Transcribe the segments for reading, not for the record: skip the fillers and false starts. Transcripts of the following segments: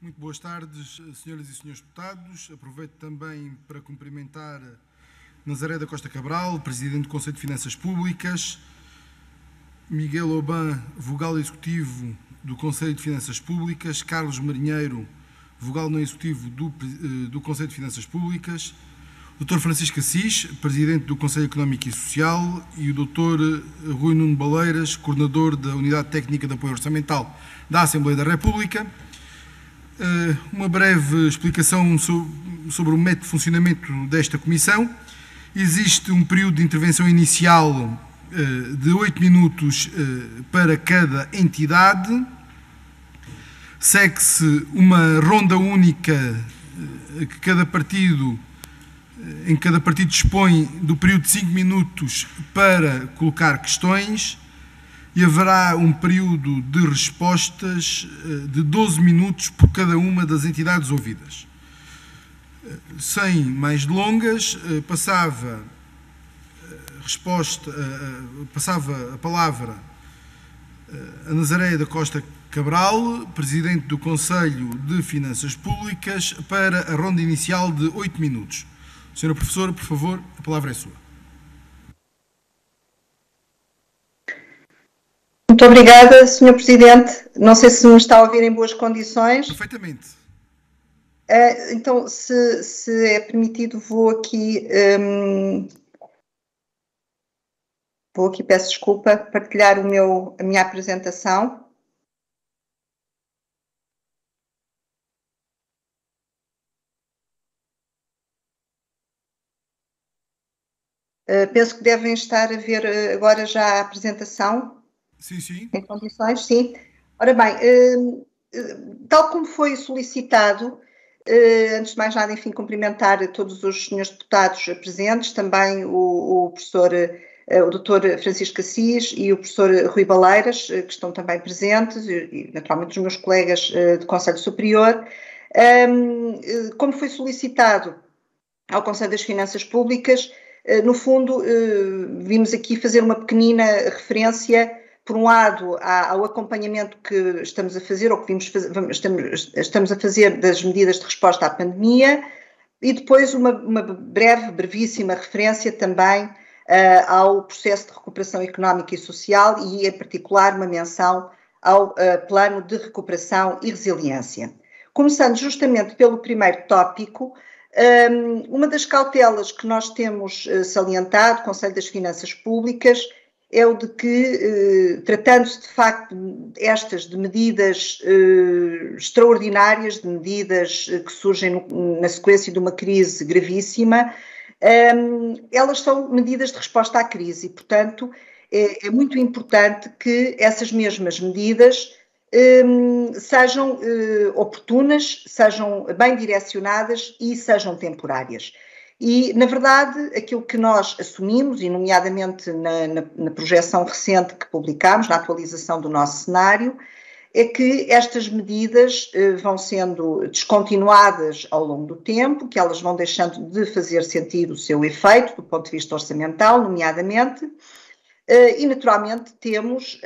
Muito boas tardes, senhoras e senhores deputados. Aproveito também para cumprimentar Nazaré da Costa Cabral, Presidente do Conselho de Finanças Públicas, Miguel Oban, Vogal Executivo do Conselho de Finanças Públicas, Carlos Marinheiro, Vogal não Executivo do Conselho de Finanças Públicas, Dr. Francisco Assis, Presidente do Conselho Económico e Social, e o Dr. Rui Nuno Baleiras, Coordenador da Unidade Técnica de Apoio Orçamental da Assembleia da República. Uma breve explicação sobre o método de funcionamento desta comissão. Existe um período de intervenção inicial de 8 minutos para cada entidade. Segue-se uma ronda única que em cada partido dispõe do período de 5 minutos para colocar questões. E haverá um período de respostas de 12 minutos por cada uma das entidades ouvidas. Sem mais delongas, passava a palavra a Nazaré da Costa Cabral, Presidente do Conselho de Finanças Públicas, para a ronda inicial de 8 minutos. Senhora Professora, por favor, a palavra é sua. Muito obrigada, Sr. Presidente. Não sei se me está a ouvir em boas condições. Perfeitamente. Então, se é permitido, vou aqui, peço desculpa, partilhar a minha apresentação. Penso que devem estar a ver agora já a apresentação. Sim, sim. Em condições, sim. Ora bem, tal como foi solicitado, antes de mais nada, enfim, cumprimentar todos os senhores deputados presentes, também o professor, o doutor Francisco Assis e o professor Rui Baleiras, que estão também presentes, e naturalmente os meus colegas do Conselho Superior. Como foi solicitado ao Conselho das Finanças Públicas, no fundo, vimos aqui fazer uma pequenina referência, por um lado, ao acompanhamento que estamos a fazer, ou que estamos a fazer das medidas de resposta à pandemia, e depois uma brevíssima referência também ao processo de recuperação económica e social e, em particular, uma menção ao plano de recuperação e resiliência. Começando justamente pelo primeiro tópico, uma das cautelas que nós temos salientado, Conselho das Finanças Públicas, é o de que, tratando-se de facto de medidas extraordinárias, de medidas que surgem na sequência de uma crise gravíssima, elas são medidas de resposta à crise e, portanto, é muito importante que essas mesmas medidas sejam oportunas, sejam bem direcionadas e sejam temporárias. E, na verdade, aquilo que nós assumimos, e nomeadamente na projeção recente que publicámos, na atualização do nosso cenário, é que estas medidas vão sendo descontinuadas ao longo do tempo, que elas vão deixando de fazer sentir o seu efeito, do ponto de vista orçamental, nomeadamente, e, naturalmente, temos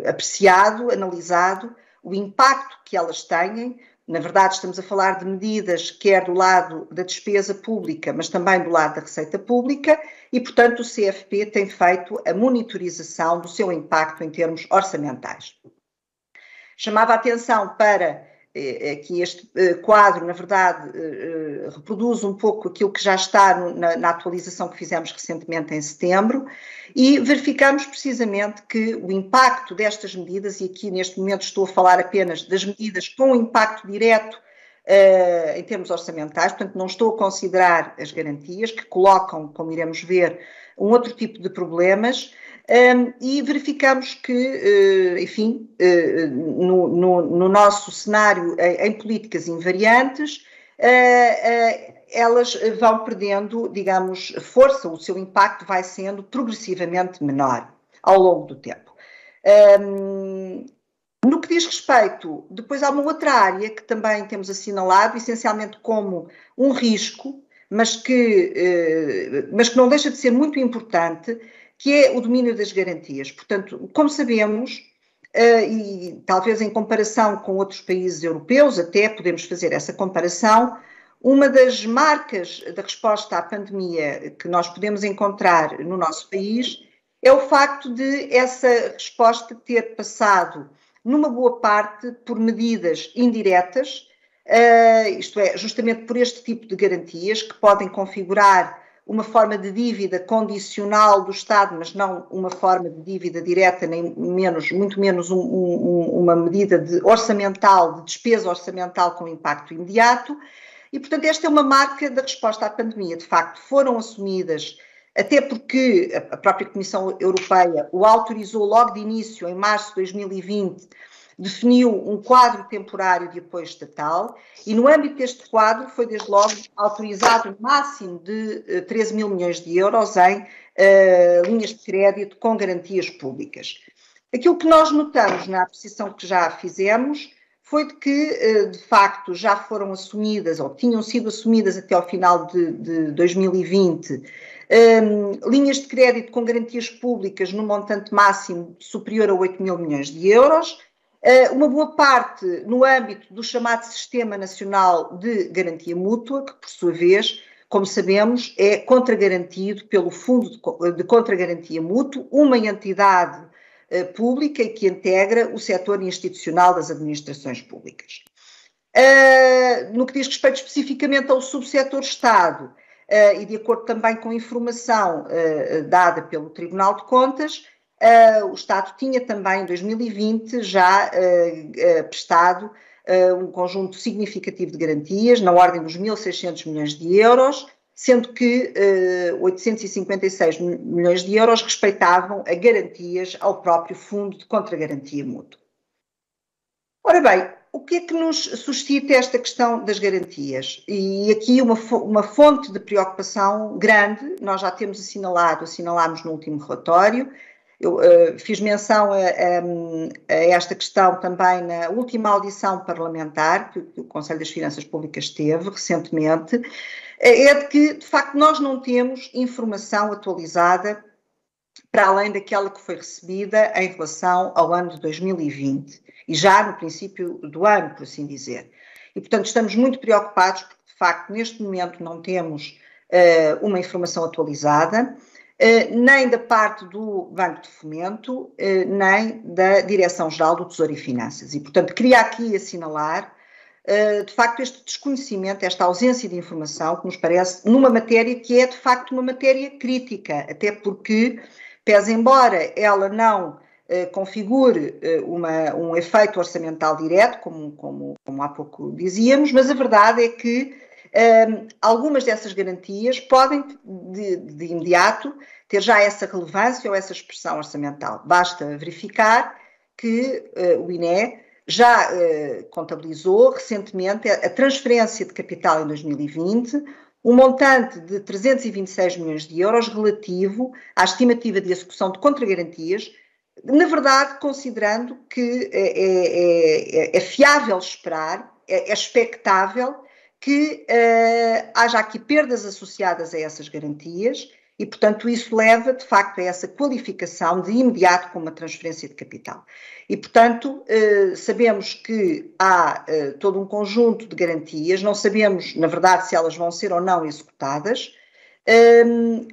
apreciado, analisado o impacto que elas têm. Na verdade, estamos a falar de medidas quer do lado da despesa pública, mas também do lado da receita pública e, portanto, o CFP tem feito a monitorização do seu impacto em termos orçamentais. Chamava a atenção para que este quadro, na verdade, reproduz um pouco aquilo que já está na atualização que fizemos recentemente em setembro e verificamos precisamente que o impacto destas medidas, e aqui neste momento estou a falar apenas das medidas com impacto direto em termos orçamentais, portanto não estou a considerar as garantias que colocam, como iremos ver, um outro tipo de problemas, e verificamos que, enfim, no nosso cenário em políticas invariantes, elas vão perdendo, digamos, força, o seu impacto vai sendo progressivamente menor ao longo do tempo. No que diz respeito, depois há uma outra área que também temos assinalado, essencialmente como um risco, mas que não deixa de ser muito importante, que é o domínio das garantias. Portanto, como sabemos, e talvez em comparação com outros países europeus, até podemos fazer essa comparação, uma das marcas da resposta à pandemia que nós podemos encontrar no nosso país é o facto de essa resposta ter passado, numa boa parte, por medidas indiretas, isto é, justamente por este tipo de garantias, que podem configurar uma forma de dívida condicional do Estado, mas não uma forma de dívida direta, nem menos, muito menos uma medida orçamental, de despesa orçamental com impacto imediato. E, portanto, esta é uma marca da resposta à pandemia. De facto, foram assumidas, até porque a própria Comissão Europeia o autorizou logo de início, em março de 2020, definiu um quadro temporário de apoio estatal e, no âmbito deste quadro, foi desde logo autorizado um máximo de 13 mil milhões de euros em linhas de crédito com garantias públicas. Aquilo que nós notamos na apreciação que já fizemos foi de que, de facto, já foram assumidas, ou tinham sido assumidas até ao final de 2020, linhas de crédito com garantias públicas no montante máximo superior a 8 mil milhões de euros, uma boa parte no âmbito do chamado Sistema Nacional de Garantia Mútua, que, por sua vez, como sabemos, é contragarantido pelo Fundo de Contragarantia Mútuo, uma entidade pública e que integra o setor institucional das administrações públicas. No que diz respeito especificamente ao subsetor Estado, e de acordo também com a informação dada pelo Tribunal de Contas, o Estado tinha também, em 2020, já prestado um conjunto significativo de garantias, na ordem dos 1.600 milhões de euros, sendo que 856 milhões de euros respeitavam a garantias ao próprio Fundo de Contragarantia Mútua. Ora bem, o que é que nos suscita esta questão das garantias? E aqui uma fonte de preocupação grande, nós já temos assinalámos no último relatório. Eu fiz menção a esta questão também na última audição parlamentar que o Conselho das Finanças Públicas teve recentemente, é de que, de facto, nós não temos informação atualizada para além daquela que foi recebida em relação ao ano de 2020 e já no princípio do ano, por assim dizer. E, portanto, estamos muito preocupados porque, de facto, neste momento não temos uma informação atualizada, nem da parte do Banco de Fomento, nem da Direção-Geral do Tesouro e Finanças. E, portanto, queria aqui assinalar, de facto, este desconhecimento, esta ausência de informação, que nos parece numa matéria que é, de facto, uma matéria crítica, até porque, pese embora ela não configure um efeito orçamental direto, como há pouco dizíamos, mas a verdade é que algumas dessas garantias podem, de imediato, ter já essa relevância ou essa expressão orçamental. Basta verificar que o INE já contabilizou recentemente a transferência de capital em 2020, um montante de 326 milhões de euros relativo à estimativa de execução de contragarantias, na verdade, considerando que é fiável esperar, é expectável que haja aqui perdas associadas a essas garantias e, portanto, isso leva, de facto, a essa qualificação de imediato como uma transferência de capital. E, portanto, sabemos que há todo um conjunto de garantias, não sabemos, na verdade, se elas vão ser ou não executadas,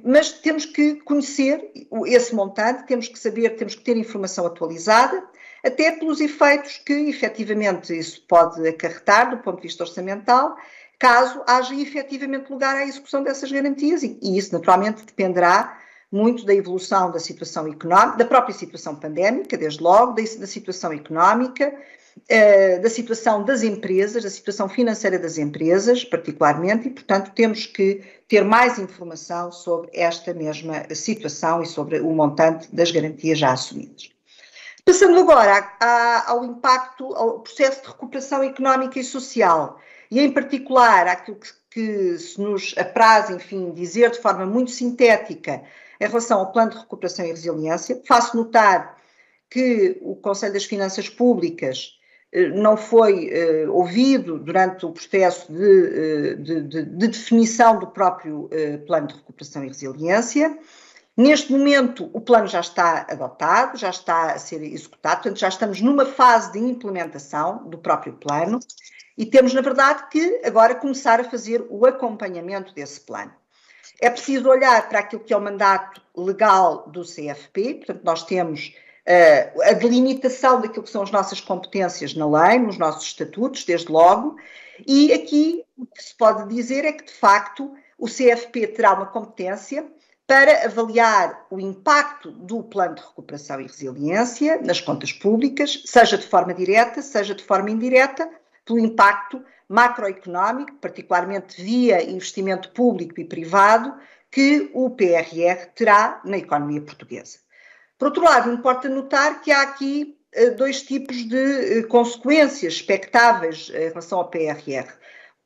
mas temos que conhecer esse montante, temos que saber, temos que ter informação atualizada, até pelos efeitos que, efetivamente, isso pode acarretar do ponto de vista orçamental, caso haja efetivamente lugar à execução dessas garantias, e isso naturalmente dependerá muito da evolução da situação económica, da própria situação pandémica, desde logo, da situação económica, da situação das empresas, da situação financeira das empresas, particularmente, e, portanto, temos que ter mais informação sobre esta mesma situação e sobre o montante das garantias já assumidas. Passando agora ao impacto, ao processo de recuperação económica e social, e em particular àquilo que se nos apraz, enfim, dizer de forma muito sintética em relação ao Plano de Recuperação e Resiliência, faço notar que o Conselho das Finanças Públicas não foi ouvido durante o processo de definição do próprio Plano de Recuperação e Resiliência. Neste momento, o plano já está adotado, já está a ser executado, portanto, já estamos numa fase de implementação do próprio plano e temos, na verdade, que agora começar a fazer o acompanhamento desse plano. É preciso olhar para aquilo que é o mandato legal do CFP, portanto, nós temos a delimitação daquilo que são as nossas competências na lei, nos nossos estatutos, desde logo, e aqui o que se pode dizer é que, de facto, o CFP terá uma competência para avaliar o impacto do Plano de Recuperação e Resiliência nas contas públicas, seja de forma direta, seja de forma indireta, pelo impacto macroeconómico, particularmente via investimento público e privado, que o PRR terá na economia portuguesa. Por outro lado, importa notar que há aqui dois tipos de consequências expectáveis em relação ao PRR.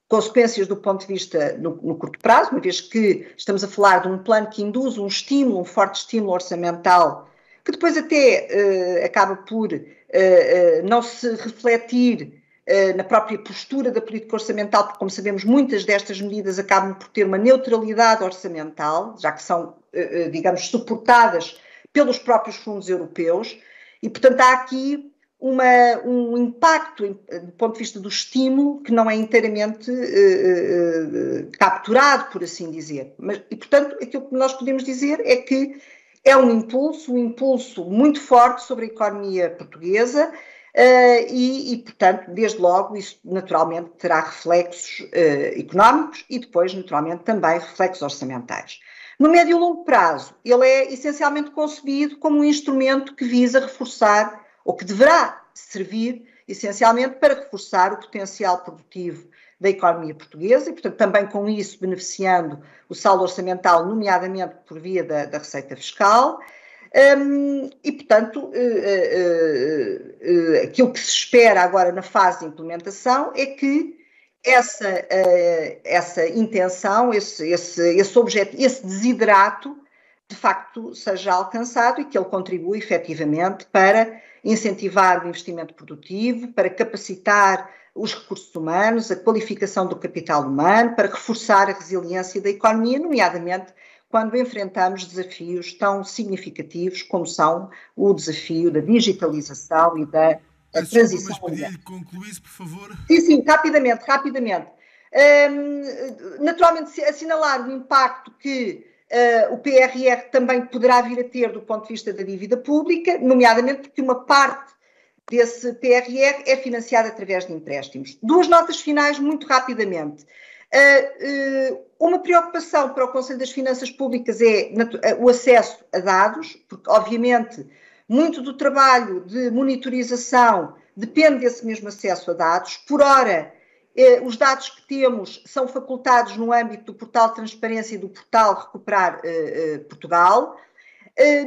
Consequências do ponto de vista no curto prazo, uma vez que estamos a falar de um plano que induz um estímulo, um forte estímulo orçamental, que depois até acaba por não se refletir na própria postura da política orçamental, porque, como sabemos, muitas destas medidas acabam por ter uma neutralidade orçamental, já que são, digamos, suportadas pelos próprios fundos europeus, e, portanto, há aqui um impacto do ponto de vista do estímulo que não é inteiramente capturado, por assim dizer. E, portanto, aquilo que nós podemos dizer é que é um impulso muito forte sobre a economia portuguesa e, portanto, desde logo, isso naturalmente terá reflexos económicos e depois, naturalmente, também reflexos orçamentais. No médio e longo prazo, ele é essencialmente concebido como um instrumento que visa reforçar ou que deverá servir essencialmente para reforçar o potencial produtivo da economia portuguesa e, portanto, também com isso beneficiando o saldo orçamental, nomeadamente por via da receita fiscal. E, portanto, aquilo que se espera agora na fase de implementação é que essa intenção, esse objetivo, esse desiderato, de facto, seja alcançado e que ele contribua efetivamente para incentivar o investimento produtivo, para capacitar os recursos humanos, a qualificação do capital humano, para reforçar a resiliência da economia, nomeadamente quando enfrentamos desafios tão significativos como são o desafio da digitalização e da transição. Mas pedir-lhe que concluísse, por favor. Sim, rapidamente. Naturalmente, assinalar o impacto que o PRR também poderá vir a ter do ponto de vista da dívida pública, nomeadamente porque uma parte desse PRR é financiada através de empréstimos. Duas notas finais, muito rapidamente. Uma preocupação para o Conselho das Finanças Públicas é o acesso a dados, porque, obviamente, muito do trabalho de monitorização depende desse mesmo acesso a dados. Por ora, os dados que temos são facultados no âmbito do portal de transparência e do portal Recuperar Portugal.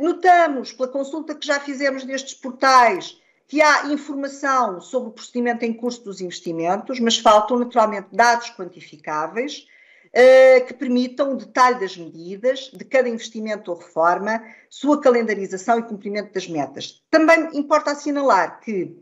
Notamos, pela consulta que já fizemos destes portais, que há informação sobre o procedimento em curso dos investimentos, mas faltam naturalmente dados quantificáveis que permitam o detalhe das medidas, de cada investimento ou reforma, sua calendarização e cumprimento das metas. Também importa assinalar que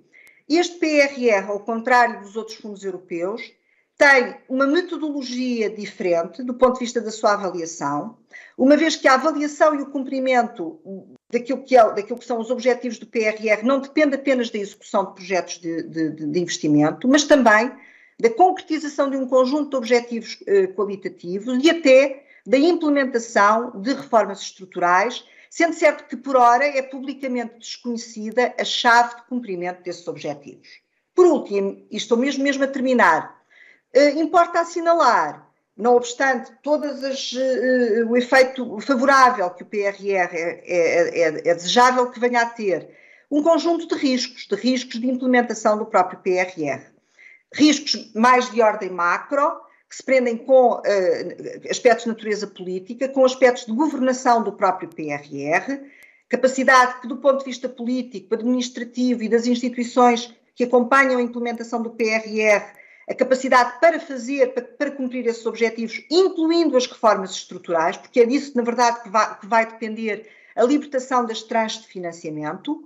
este PRR, ao contrário dos outros fundos europeus, tem uma metodologia diferente do ponto de vista da sua avaliação, uma vez que a avaliação e o cumprimento daquilo que são os objetivos do PRR não depende apenas da execução de projetos de investimento, mas também da concretização de um conjunto de objetivos qualitativos e até da implementação de reformas estruturais, sendo certo que, por ora, é publicamente desconhecida a chave de cumprimento desses objetivos. Por último, e estou mesmo a terminar, importa assinalar, não obstante o efeito favorável que o PRR é desejável que venha a ter, um conjunto de riscos de implementação do próprio PRR. Riscos mais de ordem macro, que se prendem com aspectos de natureza política, com aspectos de governação do próprio PRR, capacidade que, do ponto de vista político, administrativo e das instituições que acompanham a implementação do PRR, a capacidade para cumprir esses objetivos, incluindo as reformas estruturais, porque é disso, na verdade, que vai depender a libertação das tranches de financiamento,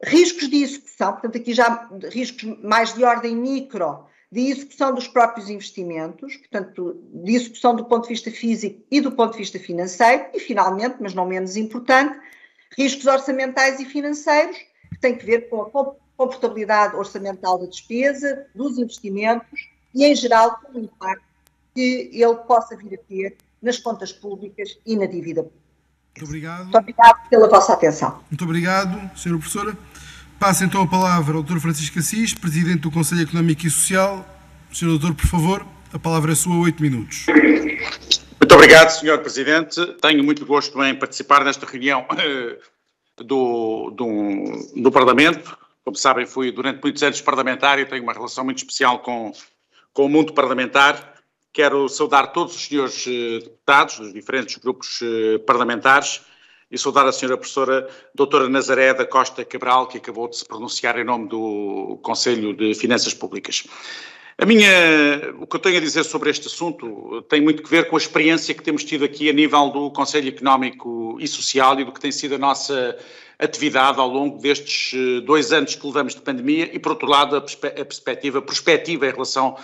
riscos de execução, portanto, aqui já riscos mais de ordem micro, de execução dos próprios investimentos, portanto, de execução do ponto de vista físico e do ponto de vista financeiro, e finalmente, mas não menos importante, riscos orçamentais e financeiros, que têm que ver com a comportabilidade orçamental da despesa, dos investimentos e, em geral, com o impacto que ele possa vir a ter nas contas públicas e na dívida pública. Muito obrigado. Muito obrigado pela vossa atenção. Muito obrigado, Sra. Professora. Passo então a palavra ao Dr. Francisco Assis, Presidente do Conselho Económico e Social. Sr. Doutor, por favor, a palavra é sua, 8 minutos. Muito obrigado, Sr. Presidente. Tenho muito gosto em participar nesta reunião do Parlamento. Como sabem, fui durante muitos anos parlamentar e tenho uma relação muito especial com o mundo parlamentar. Quero saudar todos os senhores deputados dos diferentes grupos parlamentares e saudar a senhora professora doutora Nazaré da Costa Cabral, que acabou de se pronunciar em nome do Conselho de Finanças Públicas. O que eu tenho a dizer sobre este assunto tem muito que ver com a experiência que temos tido aqui a nível do Conselho Económico e Social e do que tem sido a nossa atividade ao longo destes 2 anos que levamos de pandemia e, por outro lado, a perspectiva em relação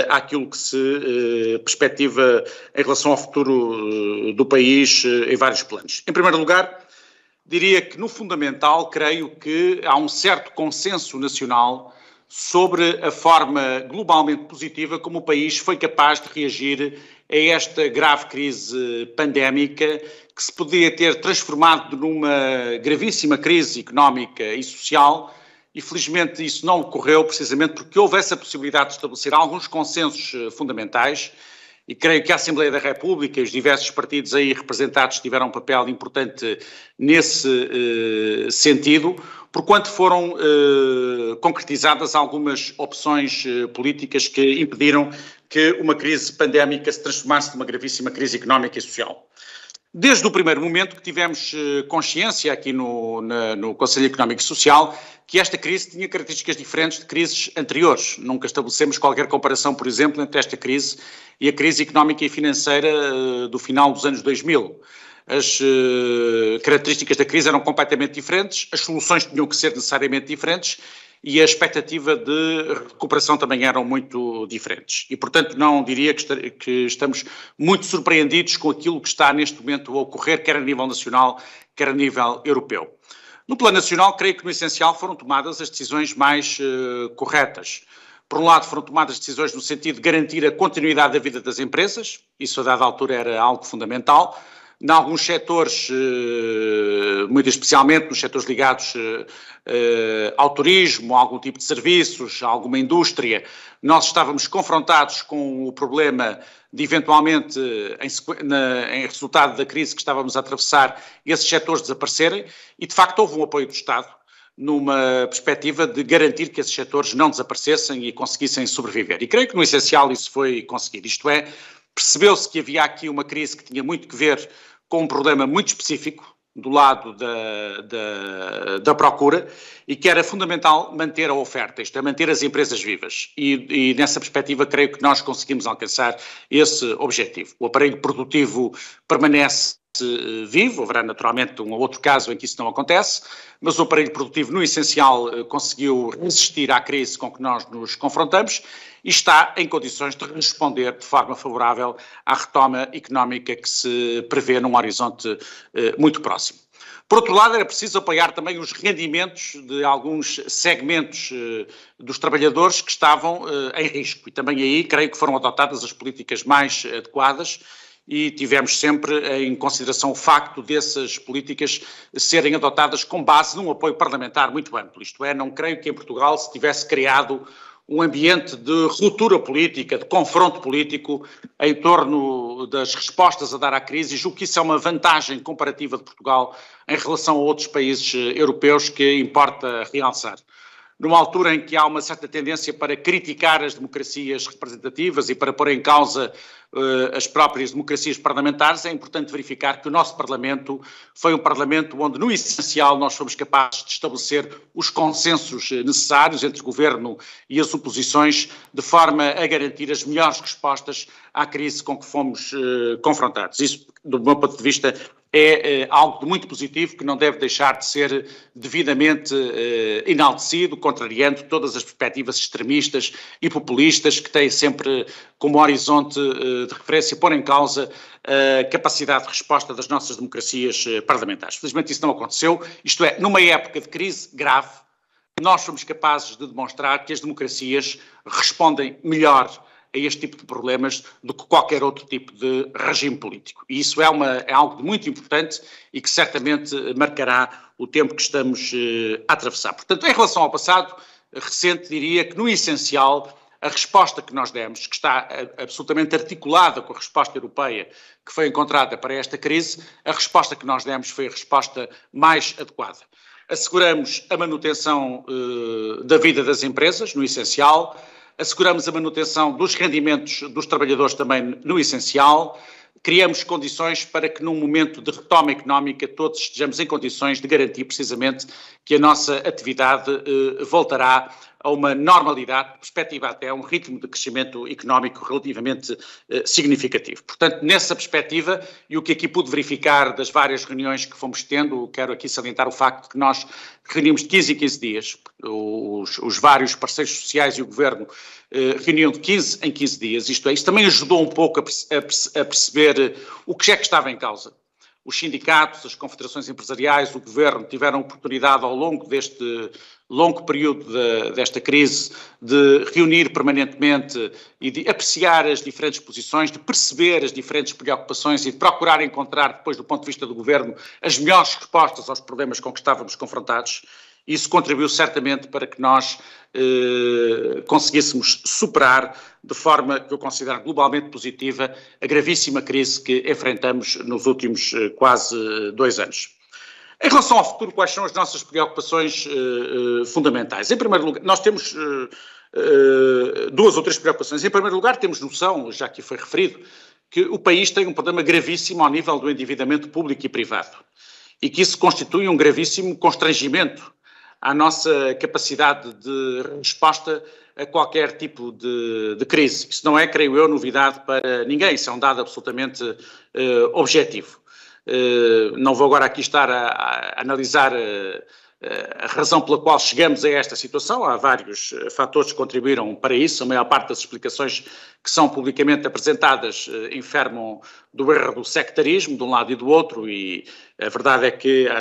àquilo que se perspectiva em relação ao futuro do país em vários planos. Em primeiro lugar, diria que, no fundamental, creio que há um certo consenso nacional sobre a forma globalmente positiva como o país foi capaz de reagir a esta grave crise pandémica que se podia ter transformado numa gravíssima crise económica e social e felizmente isso não ocorreu precisamente porque houve essa possibilidade de estabelecer alguns consensos fundamentais e creio que a Assembleia da República e os diversos partidos aí representados tiveram um papel importante nesse sentido, porquanto foram concretizadas algumas opções políticas que impediram que uma crise pandémica se transformasse numa gravíssima crise económica e social. Desde o primeiro momento que tivemos consciência aqui no Conselho Económico e Social que esta crise tinha características diferentes de crises anteriores. Nunca estabelecemos qualquer comparação, por exemplo, entre esta crise e a crise económica e financeira do final dos anos 2000. As características da crise eram completamente diferentes, as soluções tinham que ser necessariamente diferentes e a expectativa de recuperação também eram muito diferentes. E, portanto, não diria que estamos muito surpreendidos com aquilo que está neste momento a ocorrer, quer a nível nacional, quer a nível europeu. No plano nacional, creio que no essencial foram tomadas as decisões mais corretas. Por um lado, foram tomadas decisões no sentido de garantir a continuidade da vida das empresas, isso a dada altura era algo fundamental. Em alguns setores, muito especialmente nos setores ligados ao turismo, a algum tipo de serviços, a alguma indústria, nós estávamos confrontados com o problema de eventualmente, em resultado da crise que estávamos a atravessar, esses setores desaparecerem e de facto houve um apoio do Estado numa perspectiva de garantir que esses setores não desaparecessem e conseguissem sobreviver. E creio que no essencial isso foi conseguido, isto é, percebeu-se que havia aqui uma crise que tinha muito que ver com um problema muito específico do lado da procura e que era fundamental manter a oferta, isto é, manter as empresas vivas. E nessa perspectiva creio que nós conseguimos alcançar esse objetivo. O aparelho produtivo permanece vivo, haverá naturalmente um ou outro caso em que isso não acontece, mas o aparelho produtivo no essencial conseguiu resistir à crise com que nós nos confrontamos e está em condições de responder de forma favorável à retoma económica que se prevê num horizonte muito próximo. Por outro lado, era preciso apoiar também os rendimentos de alguns segmentos dos trabalhadores que estavam em risco e também aí creio que foram adotadas as políticas mais adequadas e tivemos sempre em consideração o facto dessas políticas serem adotadas com base num apoio parlamentar muito amplo. Isto é, não creio que em Portugal se tivesse criado um ambiente de ruptura política, de confronto político em torno das respostas a dar à crise e julgo que isso é uma vantagem comparativa de Portugal em relação a outros países europeus que importa realçar. Numa altura em que há uma certa tendência para criticar as democracias representativas e para pôr em causa as próprias democracias parlamentares, é importante verificar que o nosso Parlamento foi um Parlamento onde, no essencial, nós fomos capazes de estabelecer os consensos necessários entre o Governo e as oposições, de forma a garantir as melhores respostas à crise com que fomos confrontados. Isso, do meu ponto de vista, é algo de muito positivo que não deve deixar de ser devidamente enaltecido, contrariando todas as perspectivas extremistas e populistas que têm sempre como horizonte de referência pôr em causa a capacidade de resposta das nossas democracias parlamentares. Felizmente isso não aconteceu, isto é, numa época de crise grave, nós somos capazes de demonstrar que as democracias respondem melhor a este tipo de problemas do que qualquer outro tipo de regime político. E isso é algo de muito importante e que certamente marcará o tempo que estamos a atravessar. Portanto, em relação ao passado recente, diria que, no essencial, a resposta que nós demos, que está absolutamente articulada com a resposta europeia que foi encontrada para esta crise, a resposta que nós demos foi a resposta mais adequada. Asseguramos a manutenção da vida das empresas, no essencial, asseguramos a manutenção dos rendimentos dos trabalhadores também no essencial, criamos condições para que num momento de retoma económica todos estejamos em condições de garantir precisamente que a nossa atividade voltará a uma normalidade, perspectiva até a um ritmo de crescimento económico relativamente significativo. Portanto, nessa perspectiva, e o que aqui pude verificar das várias reuniões que fomos tendo, quero aqui salientar o facto de que nós reunimos de 15 em 15 dias, os vários parceiros sociais e o Governo reuniam de 15 em 15 dias, isto é, isso também ajudou um pouco a perceber o que é que estava em causa. Os sindicatos, as confederações empresariais, o Governo tiveram oportunidade ao longo deste longo período desta crise de reunir permanentemente e de apreciar as diferentes posições, de perceber as diferentes preocupações e de procurar encontrar, depois do ponto de vista do Governo, as melhores respostas aos problemas com que estávamos confrontados. Isso contribuiu certamente para que nós conseguíssemos superar, de forma que eu considero globalmente positiva, a gravíssima crise que enfrentamos nos últimos quase 2 anos. Em relação ao futuro, quais são as nossas preocupações fundamentais? Em primeiro lugar, nós temos 2 ou 3 preocupações. Em primeiro lugar, temos noção, já que foi referido, que o país tem um problema gravíssimo ao nível do endividamento público e privado e que isso constitui um gravíssimo constrangimento à nossa capacidade de resposta a qualquer tipo de crise. Isso não é, creio eu, novidade para ninguém, isso é um dado absolutamente objetivo. Não vou agora aqui estar a analisar a razão pela qual chegamos a esta situação, há vários fatores que contribuíram para isso, a maior parte das explicações que são publicamente apresentadas enfermam do erro do sectarismo de um lado e do outro, e a verdade é que a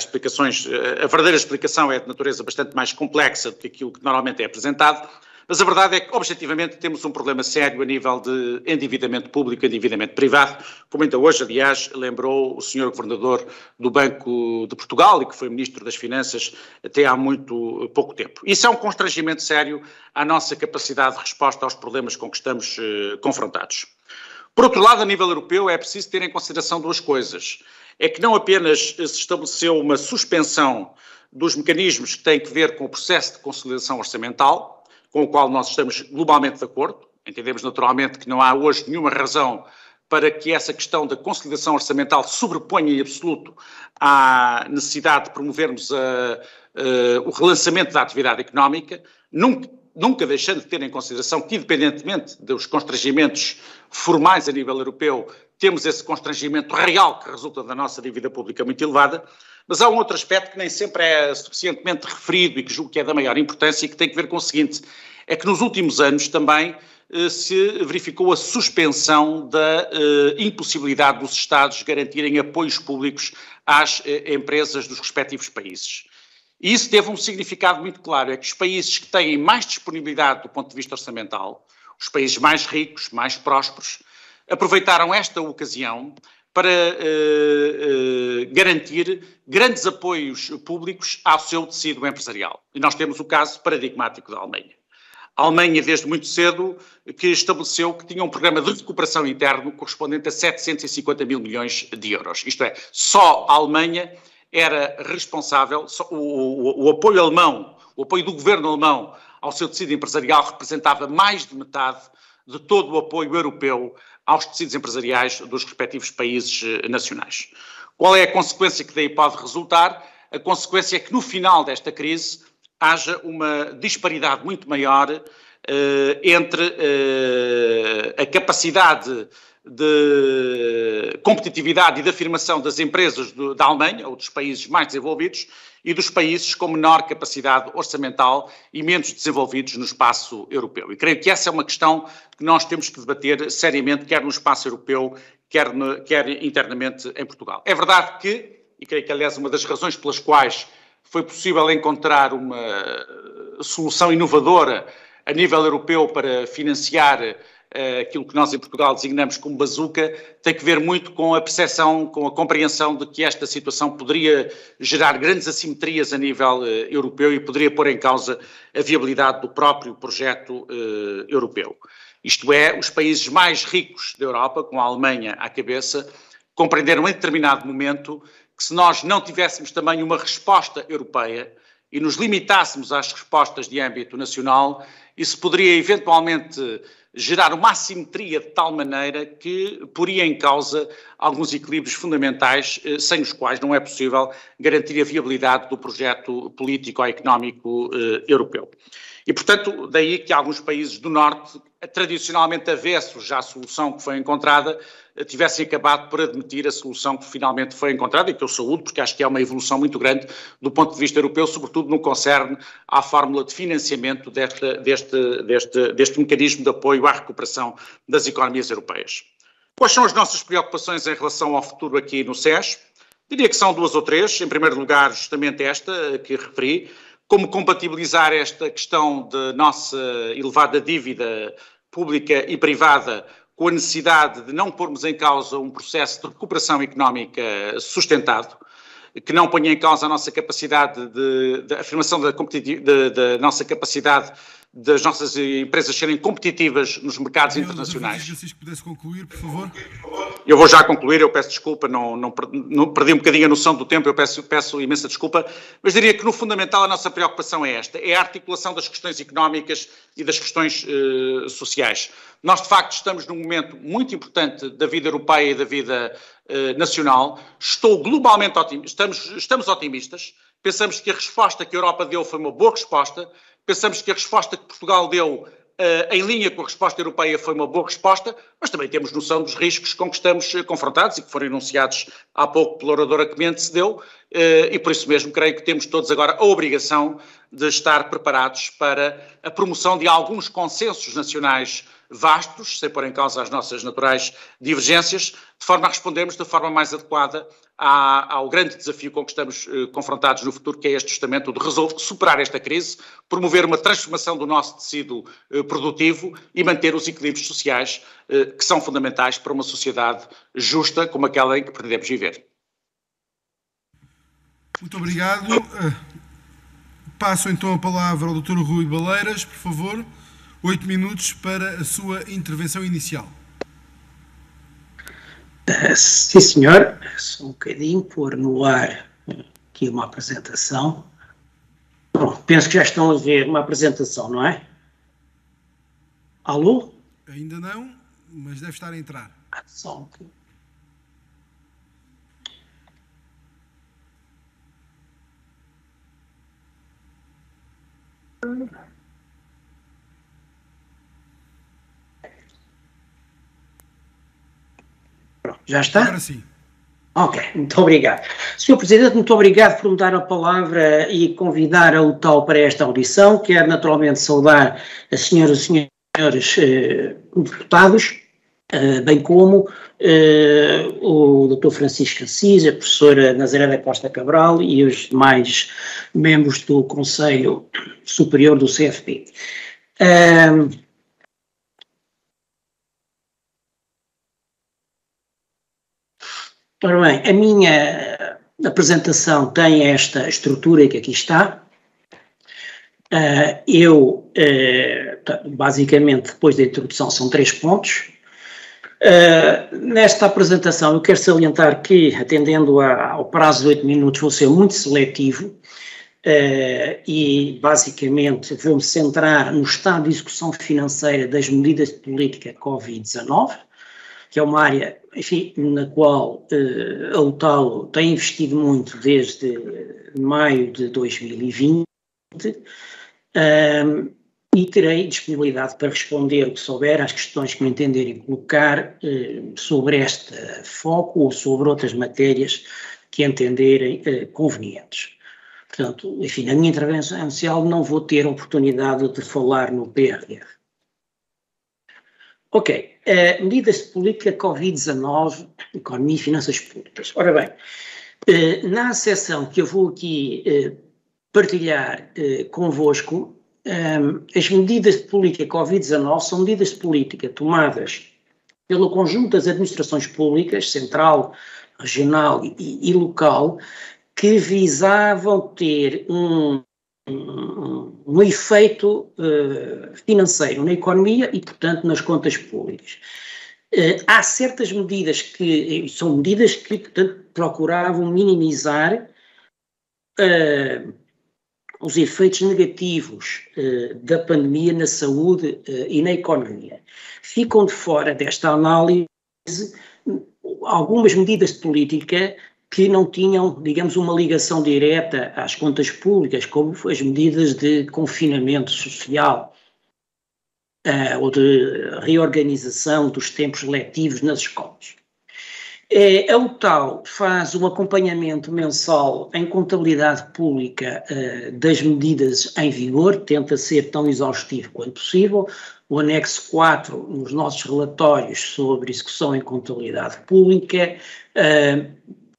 verdadeira explicação é de natureza bastante mais complexa do que aquilo que normalmente é apresentado. Mas a verdade é que, objetivamente, temos um problema sério a nível de endividamento público e endividamento privado, como ainda hoje, aliás, lembrou o Sr. Governador do Banco de Portugal e que foi Ministro das Finanças até há muito pouco tempo. Isso é um constrangimento sério à nossa capacidade de resposta aos problemas com que estamos confrontados. Por outro lado, a nível europeu, é preciso ter em consideração 2 coisas. É que não apenas se estabeleceu uma suspensão dos mecanismos que têm que ver com o processo de consolidação orçamental, com o qual nós estamos globalmente de acordo. Entendemos naturalmente que não há hoje nenhuma razão para que essa questão da consolidação orçamental sobreponha em absoluto à necessidade de promovermos o relançamento da atividade económica, nunca deixando de ter em consideração que, independentemente dos constrangimentos formais a nível europeu, temos esse constrangimento real que resulta da nossa dívida pública muito elevada. Mas há um outro aspecto que nem sempre é suficientemente referido e que julgo que é da maior importância e que tem que ver com o seguinte, é que nos últimos anos também se verificou a suspensão da impossibilidade dos Estados garantirem apoios públicos às empresas dos respectivos países. E isso teve um significado muito claro, é que os países que têm mais disponibilidade do ponto de vista orçamental, os países mais ricos, mais prósperos, aproveitaram esta ocasião para garantir grandes apoios públicos ao seu tecido empresarial. E nós temos o caso paradigmático da Alemanha. A Alemanha, desde muito cedo, que estabeleceu que tinha um programa de recuperação interno correspondente a 750 mil milhões de euros. Isto é, só a Alemanha era responsável, o apoio alemão, o apoio do governo alemão ao seu tecido empresarial representava mais de metade de todo o apoio europeu aos tecidos empresariais dos respectivos países nacionais. Qual é a consequência que daí pode resultar? A consequência é que no final desta crise haja uma disparidade muito maior entre a capacidade de competitividade e de afirmação das empresas da Alemanha, ou dos países mais desenvolvidos, e dos países com menor capacidade orçamental e menos desenvolvidos no espaço europeu. E creio que essa é uma questão que nós temos que debater seriamente, quer no espaço europeu, quer internamente em Portugal. É verdade que, e creio que aliás uma das razões pelas quais foi possível encontrar uma solução inovadora a nível europeu para financiar aquilo que nós em Portugal designamos como bazuca, tem que ver muito com a percepção, com a compreensão de que esta situação poderia gerar grandes assimetrias a nível europeu e poderia pôr em causa a viabilidade do próprio projeto europeu. Isto é, os países mais ricos da Europa, com a Alemanha à cabeça, compreenderam em determinado momento que se nós não tivéssemos também uma resposta europeia e nos limitássemos às respostas de âmbito nacional, isso poderia eventualmente gerar uma assimetria de tal maneira que poria em causa alguns equilíbrios fundamentais, sem os quais não é possível garantir a viabilidade do projeto político ou económico europeu. E, portanto, daí que alguns países do Norte, tradicionalmente avessos já à solução que foi encontrada, tivessem acabado por admitir a solução que finalmente foi encontrada e que eu saúdo, porque acho que é uma evolução muito grande do ponto de vista europeu, sobretudo no que concerne à fórmula de financiamento deste mecanismo de apoio à recuperação das economias europeias. Quais são as nossas preocupações em relação ao futuro aqui no SES? Diria que são duas ou três. Em primeiro lugar, justamente esta que referi, como compatibilizar esta questão de nossa elevada dívida pública e privada com a necessidade de não pormos em causa um processo de recuperação económica sustentado, que não ponha em causa a nossa capacidade de afirmação da nossa capacidade das nossas empresas serem competitivas nos mercados internacionais. Se pudesse concluir, por favor. Eu vou já concluir, eu peço desculpa, não perdi um bocadinho a noção do tempo, eu peço imensa desculpa, mas diria que no fundamental a nossa preocupação é esta, é a articulação das questões económicas e das questões sociais. Nós, de facto, estamos num momento muito importante da vida europeia e da vida nacional. Estou globalmente otimista, estamos otimistas, pensamos que a resposta que a Europa deu foi uma boa resposta, pensamos que a resposta que Portugal deu em linha com a resposta europeia foi uma boa resposta, mas também temos noção dos riscos com que estamos confrontados e que foram enunciados há pouco pela oradora que me antecedeu, e por isso mesmo creio que temos todos agora a obrigação de estar preparados para a promoção de alguns consensos nacionais vastos, sem pôr em causa as nossas naturais divergências, de forma a respondermos da forma mais adequada ao grande desafio com que estamos confrontados no futuro, que é este justamente o de superar esta crise, promover uma transformação do nosso tecido produtivo e manter os equilíbrios sociais que são fundamentais para uma sociedade justa como aquela em que pretendemos viver. Muito obrigado. Passo então a palavra ao Dr. Rui Baleiras, por favor. 8 minutos para a sua intervenção inicial. Sim, senhor. Só um bocadinho, pôr no ar aqui uma apresentação. Bom, penso que já estão a ver uma apresentação, não é? Alô? Ainda não, mas deve estar a entrar. Só um bocadinho. Já está? Agora sim. Ok, muito obrigado. Sr. Presidente, muito obrigado por me dar a palavra e convidar a UTAL para esta audição. Quero naturalmente saudar as senhoras e senhores deputados, bem como o Dr. Francisco Assis, a professora Nazaré da Costa Cabral e os demais membros do Conselho Superior do CFP. Ora bem, a minha apresentação tem esta estrutura que aqui está. Basicamente, depois da introdução, são 3 pontos. Nesta apresentação, eu quero salientar que, atendendo ao prazo de 8 minutos, vou ser muito seletivo e, basicamente, vou-me centrar no estado de execução financeira das medidas de política Covid-19, que é uma área, enfim, na qual a UTAL tem investido muito desde maio de 2020. e terei disponibilidade para responder o que souber às questões que me entenderem colocar sobre este foco ou sobre outras matérias que entenderem convenientes. Portanto, enfim, na minha intervenção inicial não vou ter a oportunidade de falar no PRR. Ok, medidas de política Covid-19, economia e finanças públicas. Ora bem, na seção que eu vou aqui partilhar convosco, as medidas de política Covid-19 são medidas de política tomadas pelo conjunto das administrações públicas, central, regional e local, que visavam ter um efeito financeiro na economia e, portanto, nas contas públicas. Há certas medidas que são medidas que, portanto, procuravam minimizar os efeitos negativos da pandemia na saúde e na economia. Ficam de fora desta análise algumas medidas de política que não tinham, digamos, uma ligação direta às contas públicas, como as medidas de confinamento social ou de reorganização dos tempos letivos nas escolas. A UTAU faz um acompanhamento mensal em contabilidade pública das medidas em vigor, tenta ser tão exaustivo quanto possível. O anexo 4, nos nossos relatórios sobre execução em contabilidade pública,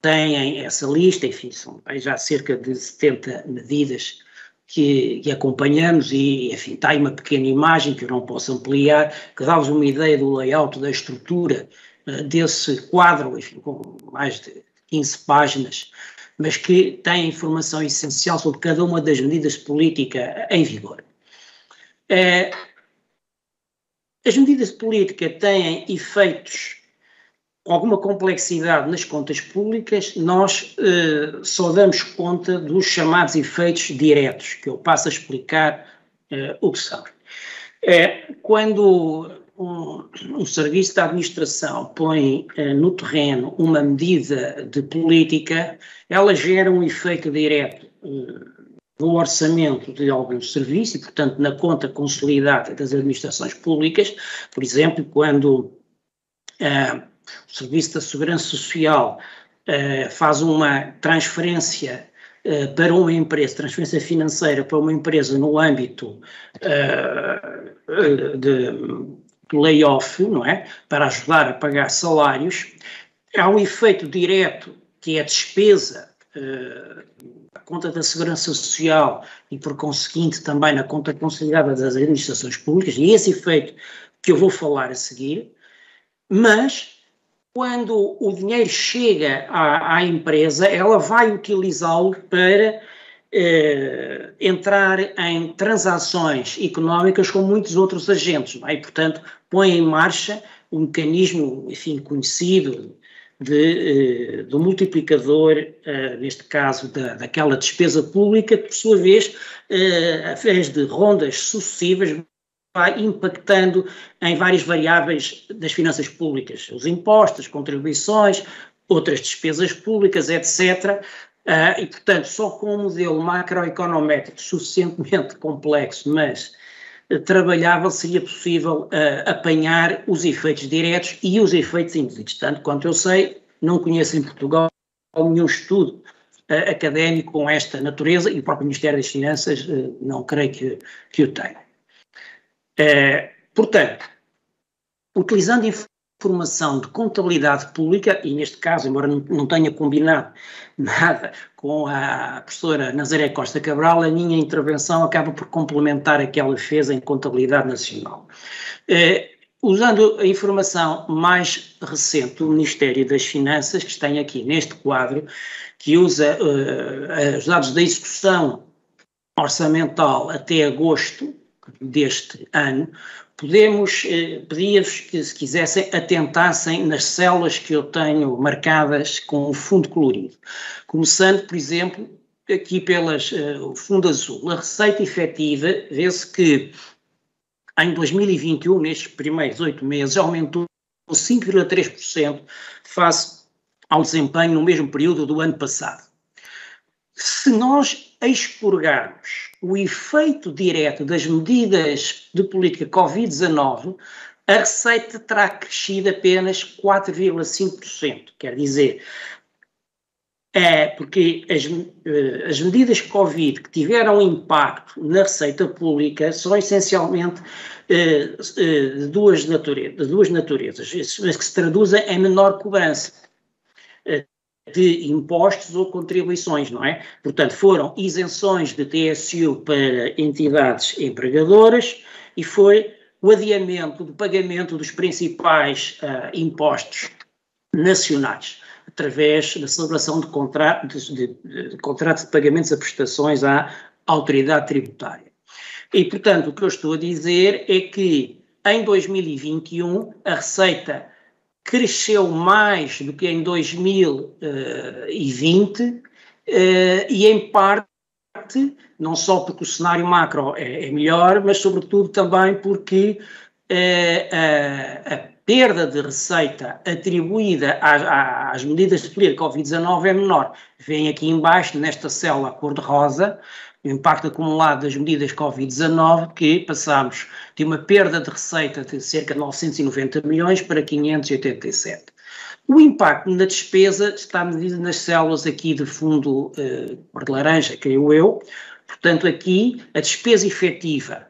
têm essa lista, enfim, são já cerca de 70 medidas que acompanhamos e, enfim, está aí uma pequena imagem que eu não posso ampliar, que dá-vos uma ideia do layout, da estrutura desse quadro, enfim, com mais de 15 páginas, mas que tem informação essencial sobre cada uma das medidas de política em vigor. As medidas de política têm efeitos com alguma complexidade nas contas públicas. Nós só damos conta dos chamados efeitos diretos, que eu passo a explicar o que são. Quando um serviço da administração põe no terreno uma medida de política, ela gera um efeito direto no orçamento de algum serviço e, portanto, na conta consolidada das administrações públicas. Por exemplo, quando o Serviço da Segurança Social faz uma transferência para uma empresa, transferência financeira para uma empresa no âmbito do layoff, não é? Para ajudar a pagar salários, há um efeito direto que é a despesa na conta da Segurança Social e, por conseguinte, também na conta consolidada das administrações públicas, e esse efeito que eu vou falar a seguir, mas quando o dinheiro chega à empresa, ela vai utilizá-lo para entrar em transações económicas com muitos outros agentes, não é? E, portanto, põe em marcha um mecanismo, enfim, conhecido do multiplicador, neste caso daquela despesa pública, que, por sua vez, através de rondas sucessivas, vai impactando em várias variáveis das finanças públicas, os impostos, contribuições, outras despesas públicas, etc. E, portanto, só com um modelo macroeconométrico suficientemente complexo, mas trabalhável, seria possível apanhar os efeitos diretos e os efeitos indiretos. Tanto quanto eu sei, não conheço em Portugal nenhum estudo académico com esta natureza, e o próprio Ministério das Finanças não creio que o tenha. Portanto, utilizando informação de contabilidade pública, e neste caso, embora não tenha combinado nada com a professora Nazaré Costa Cabral, a minha intervenção acaba por complementar a que ela fez em contabilidade nacional. Usando a informação mais recente do Ministério das Finanças, que tem aqui neste quadro, que usa os dados da execução orçamental até agosto deste ano, pedia-vos que, se quisessem, atentassem nas células que eu tenho marcadas com o fundo colorido. Começando, por exemplo, aqui o fundo azul. A receita efetiva, vê-se que em 2021, nestes primeiros 8 meses, aumentou 5,3% face ao desempenho no mesmo período do ano passado. Se nós expurgarmos o efeito direto das medidas de política Covid-19, a receita terá crescido apenas 4,5%. Quer dizer, porque as medidas Covid que tiveram impacto na receita pública são essencialmente de duas naturezas, mas que se traduzem em menor cobrança de impostos ou contribuições, não é? Portanto, foram isenções de TSU para entidades empregadoras e foi o adiamento do pagamento dos principais impostos nacionais, através da celebração de contratos de pagamentos a prestações à autoridade tributária. E, portanto, o que eu estou a dizer é que em 2021 a receita cresceu mais do que em 2020 e, em parte, não só porque o cenário macro é melhor, mas sobretudo também porque a perda de receita atribuída às medidas de política Covid-19 é menor. Vem aqui embaixo, nesta célula cor-de-rosa, o impacto acumulado das medidas Covid-19, que passámos de uma perda de receita de cerca de 990 milhões para 587. O impacto na despesa está medido nas células aqui de fundo cor de laranja, creio eu. Portanto, aqui a despesa efetiva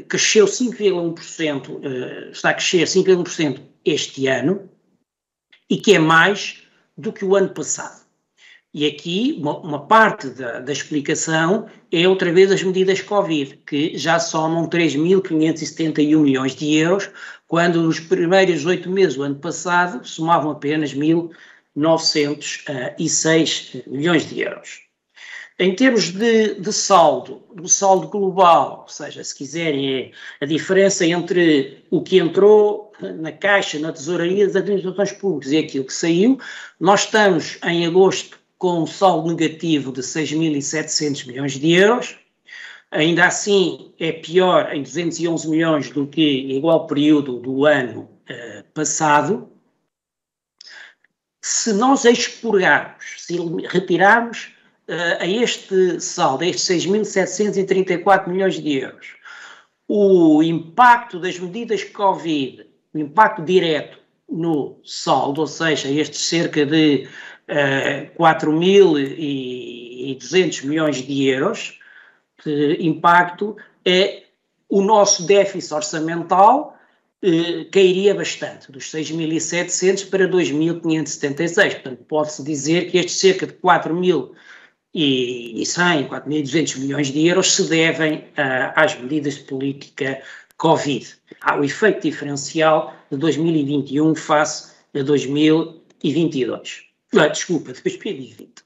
cresceu 5,1%, está a crescer 5,1% este ano, e que é mais do que o ano passado. E aqui uma parte da explicação é outra vez as medidas Covid, que já somam 3.571 milhões de euros, quando nos primeiros 8 meses do ano passado somavam apenas 1.906 milhões de euros. Em termos do saldo global, ou seja, se quiserem, é a diferença entre o que entrou na Caixa, na Tesouraria das Administrações Públicas e aquilo que saiu, nós estamos em agosto com um saldo negativo de 6.700 milhões de euros, ainda assim é pior em 211 milhões do que igual período do ano passado. Se nós expurgarmos, se retirarmos a este saldo, a estes 6.734 milhões de euros, o impacto das medidas Covid, o impacto direto no saldo, ou seja, estes cerca de 4.200 milhões de euros de impacto, o nosso déficit orçamental cairia bastante, dos 6.700 para 2.576. Portanto, pode-se dizer que estes cerca de 4.100, 4.200 milhões de euros se devem às medidas de política Covid. Há o efeito diferencial de 2021 face a 2022. Desculpa, 2020.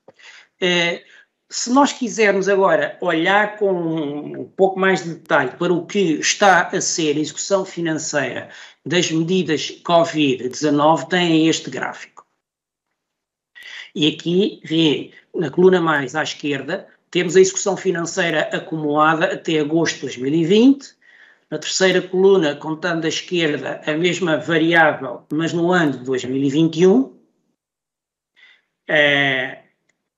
Se nós quisermos agora olhar com um pouco mais de detalhe para o que está a ser a execução financeira das medidas Covid-19, tem este gráfico. E aqui vê, na coluna mais à esquerda, temos a execução financeira acumulada até agosto de 2020. Na terceira coluna, contando da esquerda, a mesma variável, mas no ano de 2021.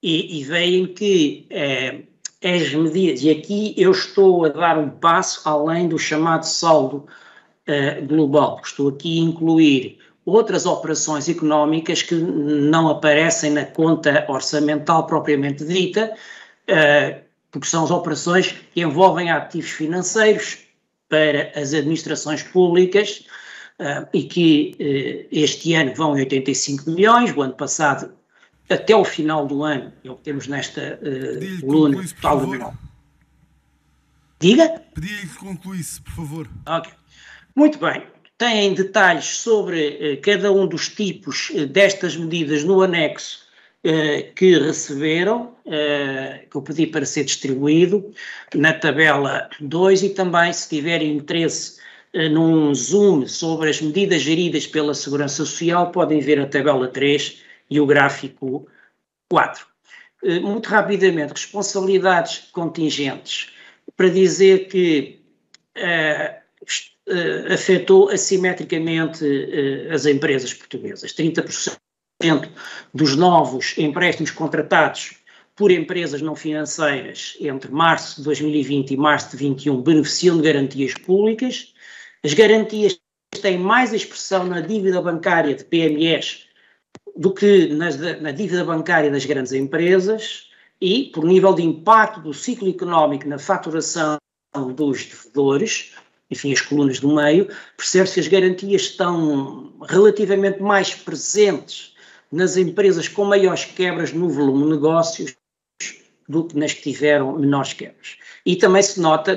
E veem que as medidas, e aqui eu estou a dar um passo além do chamado saldo global, estou aqui a incluir outras operações económicas que não aparecem na conta orçamental propriamente dita, porque são as operações que envolvem ativos financeiros para as administrações públicas e que este ano vão em 85 milhões, o ano passado até o final do ano, é o que temos nesta coluna total do verão. Diga? Pedi-lhe que concluísse, por favor. Ok. Muito bem. Têm detalhes sobre cada um dos tipos destas medidas no anexo que receberam, que eu pedi para ser distribuído, na tabela 2, e também, se tiverem interesse num zoom sobre as medidas geridas pela Segurança Social, podem ver a tabela 3 e o gráfico 4. Muito rapidamente, responsabilidades contingentes, para dizer que afetou assimetricamente as empresas portuguesas. 30% dos novos empréstimos contratados por empresas não financeiras entre março de 2020 e março de 2021 beneficiam de garantias públicas. As garantias têm mais expressão na dívida bancária de PMEs do que na dívida bancária das grandes empresas e, por nível de impacto do ciclo económico na faturação dos devedores, enfim, as colunas do meio, percebe-se que as garantias estão relativamente mais presentes nas empresas com maiores quebras no volume de negócios do que nas que tiveram menores quebras. E também se nota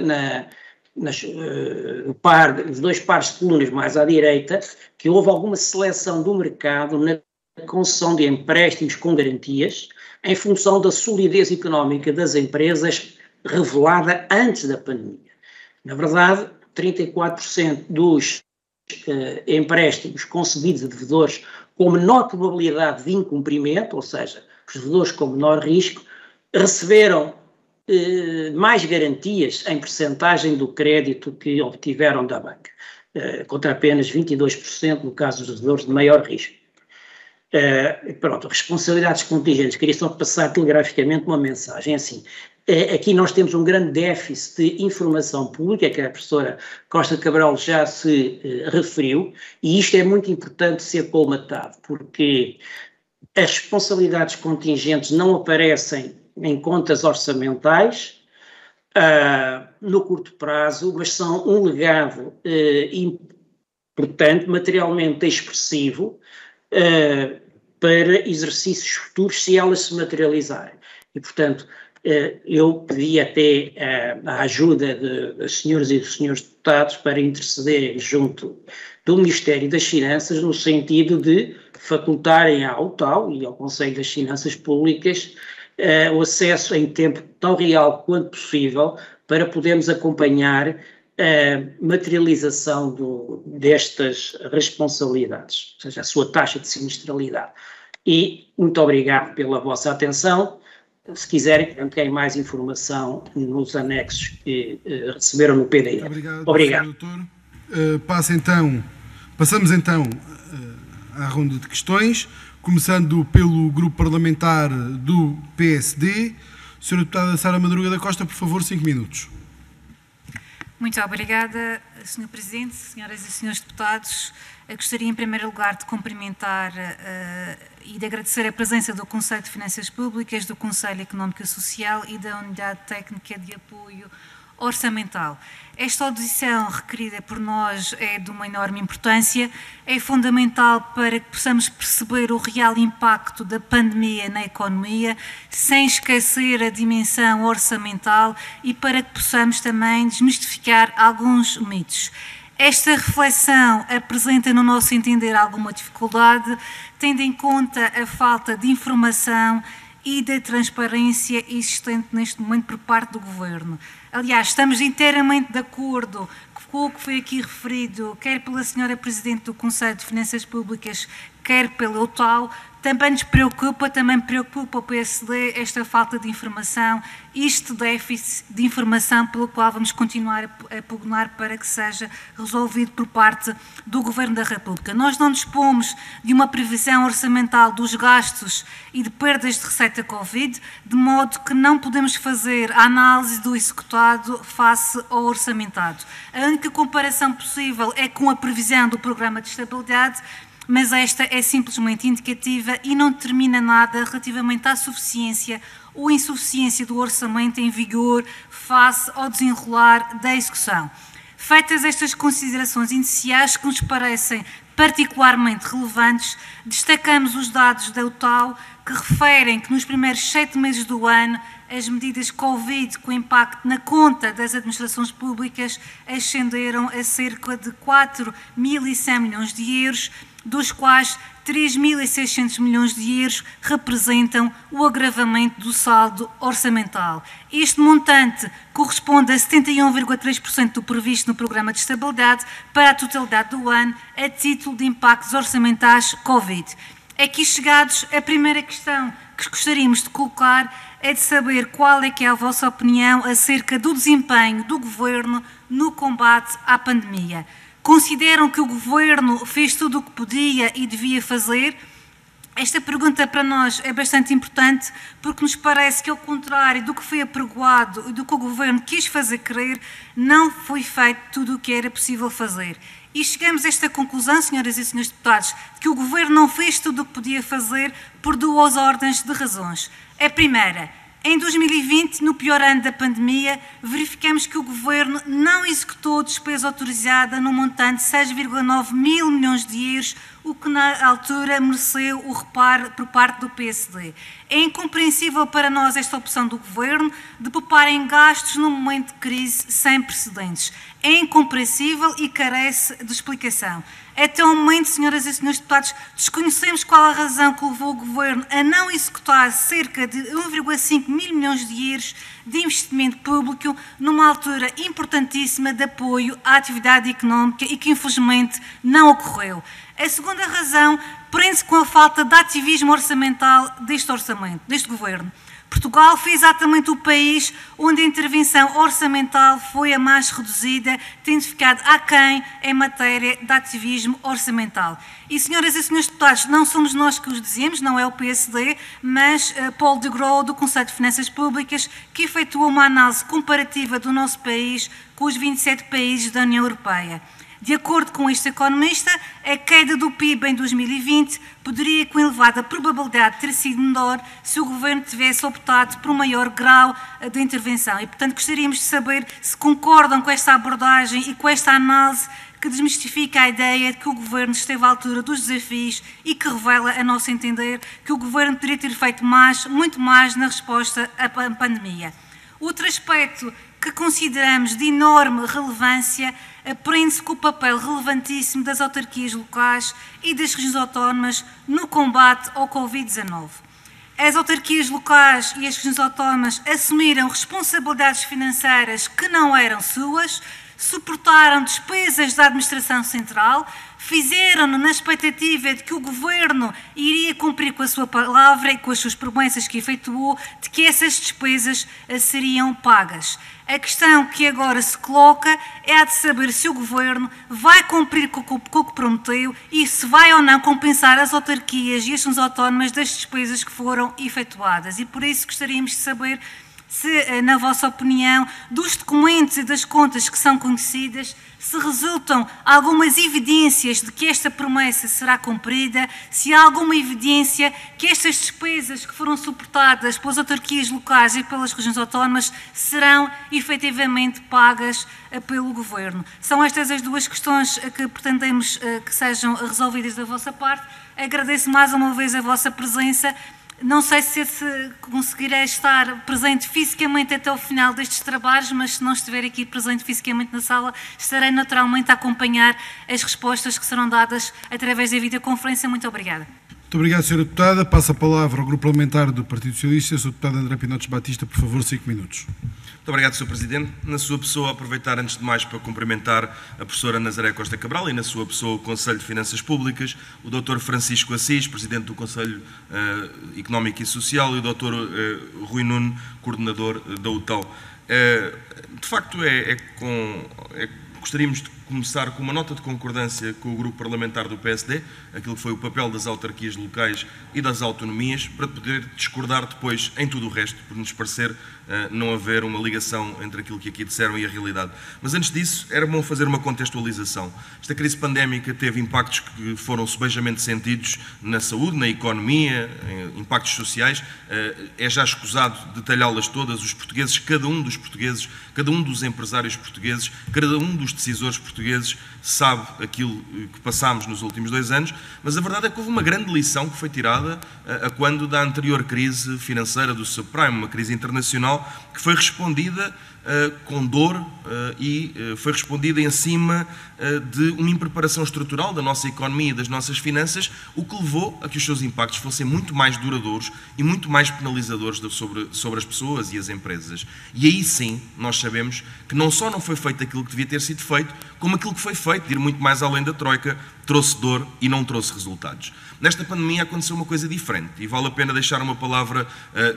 nos dois pares de colunas mais à direita que houve alguma seleção do mercado na concessão de empréstimos com garantias em função da solidez económica das empresas revelada antes da pandemia. Na verdade, 34% dos empréstimos concedidos a devedores com menor probabilidade de incumprimento, ou seja, os devedores com menor risco, receberam mais garantias em percentagem do crédito que obtiveram da banca, contra apenas 22% no caso dos devedores de maior risco. Pronto, responsabilidades contingentes. Queria só passar telegraficamente uma mensagem assim. Aqui nós temos um grande déficit de informação pública, que a professora Costa Cabral já se referiu, e isto é muito importante ser colmatado, porque as responsabilidades contingentes não aparecem em contas orçamentais no curto prazo, mas são um legado importante, materialmente expressivo, para exercícios futuros, se elas se materializarem. E, portanto, eu pedi até a ajuda das senhoras e dos senhores deputados para intercederem junto do Ministério das Finanças no sentido de facultarem à UTAU e ao Conselho das Finanças Públicas o acesso em tempo tão real quanto possível para podermos acompanhar a materialização destas responsabilidades, ou seja, a sua taxa de sinistralidade. E muito obrigado pela vossa atenção. Se quiserem, tem mais informação nos anexos que receberam no PDF. Obrigado. Doutor. Passamos então à ronda de questões, começando pelo grupo parlamentar do PSD. Senhora Deputada Sara Madruga da Costa, por favor, 5 minutos. Muito obrigada, Sr. Presidente, senhoras e senhores deputados. Gostaria, em primeiro lugar, de cumprimentar e de agradecer a presença do Conselho de Finanças Públicas, do Conselho Económico e Social e da Unidade Técnica de Apoio Orçamental. Esta audição requerida por nós é de uma enorme importância, é fundamental para que possamos perceber o real impacto da pandemia na economia, sem esquecer a dimensão orçamental e para que possamos também desmistificar alguns mitos. Esta reflexão apresenta, no nosso entender, alguma dificuldade, tendo em conta a falta de informação e da transparência existente neste momento por parte do Governo. Aliás, estamos inteiramente de acordo com o que foi aqui referido, quer pela senhora Presidente do Conselho de Finanças Públicas, quer pela UTAU. Também preocupa o PSD esta falta de informação, este déficit de informação pelo qual vamos continuar a pugnar para que seja resolvido por parte do Governo da República. Nós não dispomos de uma previsão orçamental dos gastos e de perdas de receita Covid, de modo que não podemos fazer a análise do executado face ao orçamentado. A única comparação possível é com a previsão do Programa de Estabilidade, mas esta é simplesmente indicativa e não determina nada relativamente à suficiência ou insuficiência do orçamento em vigor face ao desenrolar da execução. Feitas estas considerações iniciais que nos parecem particularmente relevantes, destacamos os dados da UTAU que referem que nos primeiros 7 meses do ano as medidas Covid com impacto na conta das administrações públicas ascenderam a cerca de 4.100 milhões de euros, dos quais 3.600 milhões de euros representam o agravamento do saldo orçamental. Este montante corresponde a 71,3% do previsto no Programa de Estabilidade para a totalidade do ano, a título de impactos orçamentais Covid. Aqui chegados, a primeira questão que gostaríamos de colocar é de saber qual é que é a vossa opinião acerca do desempenho do Governo no combate à pandemia. Consideram que o Governo fez tudo o que podia e devia fazer? Esta pergunta para nós é bastante importante porque nos parece que, ao contrário do que foi apregoado e do que o Governo quis fazer crer, não foi feito tudo o que era possível fazer. E chegamos a esta conclusão, senhoras e senhores deputados, de que o Governo não fez tudo o que podia fazer por duas ordens de razões. A primeira, em 2020, no pior ano da pandemia, verificamos que o Governo não executou despesa autorizada no montante de 6,9 mil milhões de euros, o que na altura mereceu o reparo por parte do PSD. É incompreensível para nós esta opção do Governo de poupar em gastos num momento de crise sem precedentes. É incompreensível e carece de explicação. Até o momento, senhoras e senhores deputados, desconhecemos qual a razão que levou o Governo a não executar cerca de 1,5 mil milhões de euros de investimento público numa altura importantíssima de apoio à atividade económica e que, infelizmente, não ocorreu. A segunda razão prende-se com a falta de ativismo orçamental deste Governo. Portugal foi exatamente o país onde a intervenção orçamental foi a mais reduzida, tendo ficado aquém em matéria de ativismo orçamental. E, senhoras e senhores deputados, não somos nós que os dizemos, não é o PSD, mas Paul de Grau, do Conselho de Finanças Públicas, que efetuou uma análise comparativa do nosso país com os 27 países da União Europeia. De acordo com este economista, a queda do PIB em 2020 poderia, com elevada probabilidade, ter sido menor se o Governo tivesse optado por um maior grau de intervenção. E, portanto, gostaríamos de saber se concordam com esta abordagem e com esta análise que desmistifica a ideia de que o Governo esteve à altura dos desafios e que revela, a nosso entender, que o Governo poderia ter feito mais, muito mais na resposta à pandemia. Outro aspecto que consideramos de enorme relevância prende-se com o papel relevantíssimo das autarquias locais e das regiões autónomas no combate ao Covid-19. As autarquias locais e as regiões autónomas assumiram responsabilidades financeiras que não eram suas, suportaram despesas da administração central, fizeram-no na expectativa de que o Governo iria cumprir com a sua palavra e com as suas promessas que efetuou, de que essas despesas seriam pagas. A questão que agora se coloca é a de saber se o Governo vai cumprir com o que prometeu e se vai ou não compensar as autarquias e as regiões autónomas das despesas que foram efetuadas. E por isso gostaríamos de saber se, na vossa opinião, dos documentos e das contas que são conhecidas, se resultam algumas evidências de que esta promessa será cumprida, se há alguma evidência que estas despesas que foram suportadas pelas autarquias locais e pelas regiões autónomas serão efetivamente pagas pelo Governo. São estas as duas questões que pretendemos que sejam resolvidas da vossa parte. Agradeço mais uma vez a vossa presença. Não sei se conseguirei estar presente fisicamente até o final destes trabalhos, mas se não estiver aqui presente fisicamente na sala, estarei naturalmente a acompanhar as respostas que serão dadas através da videoconferência. Muito obrigada. Muito obrigado, Sra. Deputada. Passo a palavra ao Grupo Parlamentar do Partido Socialista. Sr. Deputado André Pinotes Batista, por favor, 5 minutos. Muito obrigado, Sr. Presidente. Na sua pessoa, aproveitar antes de mais para cumprimentar a professora Nazaré Costa Cabral e na sua pessoa o Conselho de Finanças Públicas, o Dr. Francisco Assis, Presidente do Conselho Económico e Social, e o Dr. Rui Nuno, Coordenador da UTAU. De facto, gostaríamos de começar com uma nota de concordância com o Grupo Parlamentar do PSD, aquilo que foi o papel das autarquias locais e das autonomias, para poder discordar depois em tudo o resto, por nos parecer não haver uma ligação entre aquilo que aqui disseram e a realidade. Mas antes disso, era bom fazer uma contextualização. Esta crise pandémica teve impactos que foram subejamente sentidos na saúde, na economia, impactos sociais. É já escusado detalhá-las todas. Os portugueses, cada um dos empresários portugueses, cada um dos decisores portugueses sabe aquilo que passámos nos últimos 2 anos, mas a verdade é que houve uma grande lição que foi tirada a quando da anterior crise financeira do subprime, uma crise internacional que foi respondida com dor e foi respondida em cima de uma impreparação estrutural da nossa economia e das nossas finanças, o que levou a que os seus impactos fossem muito mais duradouros e muito mais penalizadores sobre as pessoas e as empresas. E aí sim, nós sabemos que não só não foi feito aquilo que devia ter sido feito, como como aquilo que foi feito, de ir muito mais além da Troika, trouxe dor e não trouxe resultados. Nesta pandemia aconteceu uma coisa diferente e vale a pena deixar uma palavra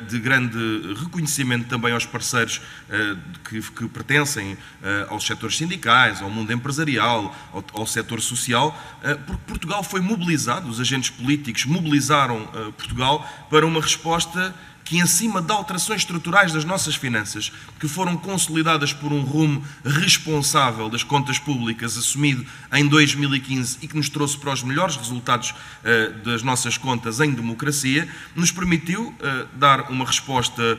de grande reconhecimento também aos parceiros que pertencem aos setores sindicais, ao mundo empresarial, ao setor social, porque Portugal foi mobilizado, os agentes políticos mobilizaram Portugal para uma resposta que, em cima de alterações estruturais das nossas finanças, que foram consolidadas por um rumo responsável das contas públicas assumido em 2015 e que nos trouxe para os melhores resultados das nossas contas em democracia, nos permitiu dar uma resposta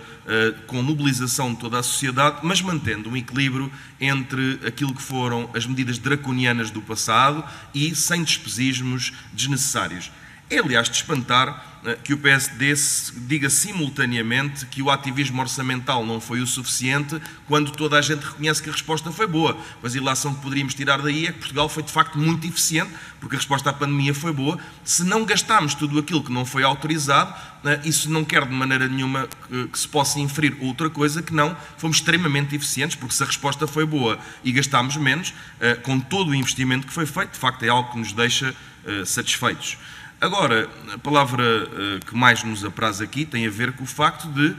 com mobilização de toda a sociedade, mas mantendo um equilíbrio entre aquilo que foram as medidas draconianas do passado e sem despesismos desnecessários. É, aliás, de espantar que o PSD diga simultaneamente que o ativismo orçamental não foi o suficiente quando toda a gente reconhece que a resposta foi boa. Mas a ilação que poderíamos tirar daí é que Portugal foi, de facto, muito eficiente, porque a resposta à pandemia foi boa. Se não gastámos tudo aquilo que não foi autorizado, isso não quer de maneira nenhuma que se possa inferir outra coisa que não fomos extremamente eficientes, porque se a resposta foi boa e gastámos menos, com todo o investimento que foi feito, de facto é algo que nos deixa satisfeitos. Agora, a palavra que mais nos apraz aqui tem a ver com o facto de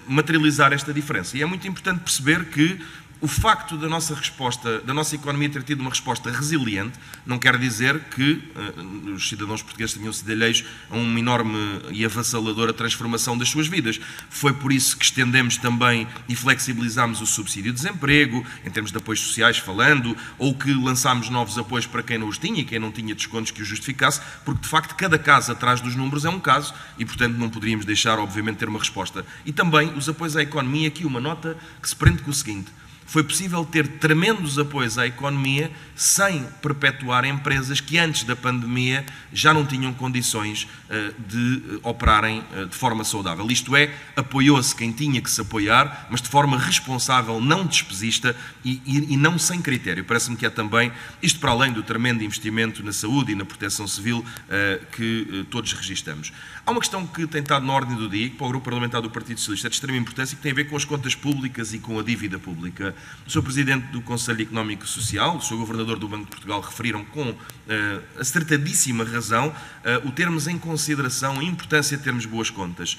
materializar esta diferença. E é muito importante perceber que o facto da nossa resposta, da nossa economia ter tido uma resposta resiliente, não quer dizer que os cidadãos portugueses tenham sido alheios a uma enorme e avassaladora transformação das suas vidas. Foi por isso que estendemos também e flexibilizámos o subsídio de desemprego, em termos de apoios sociais falando, ou que lançámos novos apoios para quem não os tinha e quem não tinha descontos que o justificasse, porque de facto cada caso atrás dos números é um caso e portanto não poderíamos deixar, obviamente, ter uma resposta. E também os apoios à economia, aqui uma nota que se prende com o seguinte: foi possível ter tremendos apoios à economia sem perpetuar empresas que antes da pandemia já não tinham condições de operarem de forma saudável. Isto é, apoiou-se quem tinha que se apoiar, mas de forma responsável, não despesista e não sem critério. Parece-me que é também, isto para além do tremendo investimento na saúde e na proteção civil que todos registramos. Há uma questão que tem estado na ordem do dia, que para o Grupo Parlamentar do Partido Socialista é de extrema importância e que tem a ver com as contas públicas e com a dívida pública. O Sr. Presidente do Conselho Económico e Social, o Sr. Governador do Banco de Portugal referiram com acertadíssima razão o termos em consideração a importância de termos boas contas,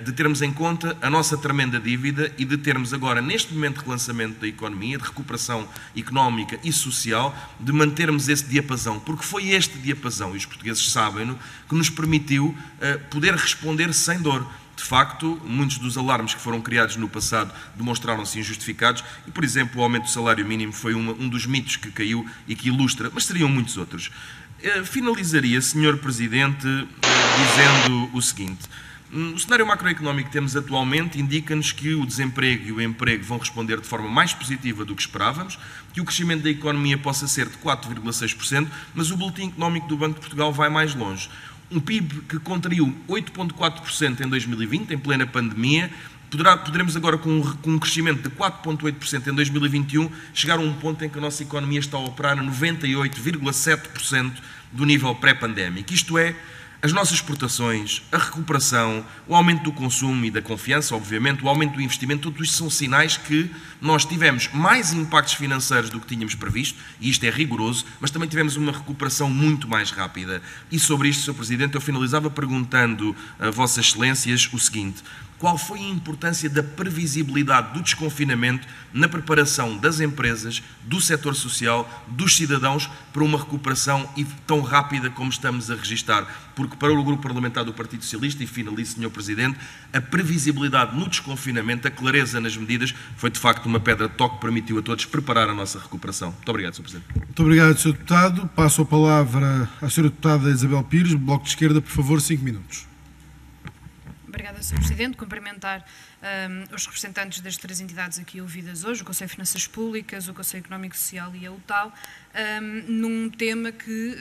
de termos em conta a nossa tremenda dívida e de termos agora, neste momento de relançamento da economia, de recuperação económica e social, de mantermos esse diapasão, porque foi este diapasão, e os portugueses sabem-no, que nos permitiu poder responder sem dor. De facto, muitos dos alarmes que foram criados no passado demonstraram-se injustificados e, por exemplo, o aumento do salário mínimo foi um dos mitos que caiu e que ilustra, mas seriam muitos outros. Finalizaria, Sr. Presidente, dizendo o seguinte: o cenário macroeconómico que temos atualmente indica-nos que o desemprego e o emprego vão responder de forma mais positiva do que esperávamos, que o crescimento da economia possa ser de 4,6%, mas o Boletim Económico do Banco de Portugal vai mais longe. Um PIB que contraiu 8,4% em 2020, em plena pandemia, poderemos agora, com um crescimento de 4,8% em 2021, chegar a um ponto em que a nossa economia está a operar a 98,7% do nível pré-pandémico. Isto é, as nossas exportações, a recuperação, o aumento do consumo e da confiança, obviamente, o aumento do investimento, tudo isto são sinais que nós tivemos mais impactos financeiros do que tínhamos previsto, e isto é rigoroso, mas também tivemos uma recuperação muito mais rápida. E sobre isto, Sr. Presidente, eu finalizava perguntando a Vossas Excelências o seguinte: qual foi a importância da previsibilidade do desconfinamento na preparação das empresas, do setor social, dos cidadãos para uma recuperação tão rápida como estamos a registar? Porque para o Grupo Parlamentar do Partido Socialista, e finalizo, Sr. Presidente, a previsibilidade no desconfinamento, a clareza nas medidas, foi de facto uma pedra de toque que permitiu a todos preparar a nossa recuperação. Muito obrigado, Sr. Presidente. Muito obrigado, Sr. Deputado. Passo a palavra à Sra. Deputada Isabel Pires, Bloco de Esquerda, por favor, 5 minutos. Obrigada, Sr. Presidente. Cumprimentar os representantes das três entidades aqui ouvidas hoje, o Conselho de Finanças Públicas, o Conselho Económico e Social e a UTAL, num tema que,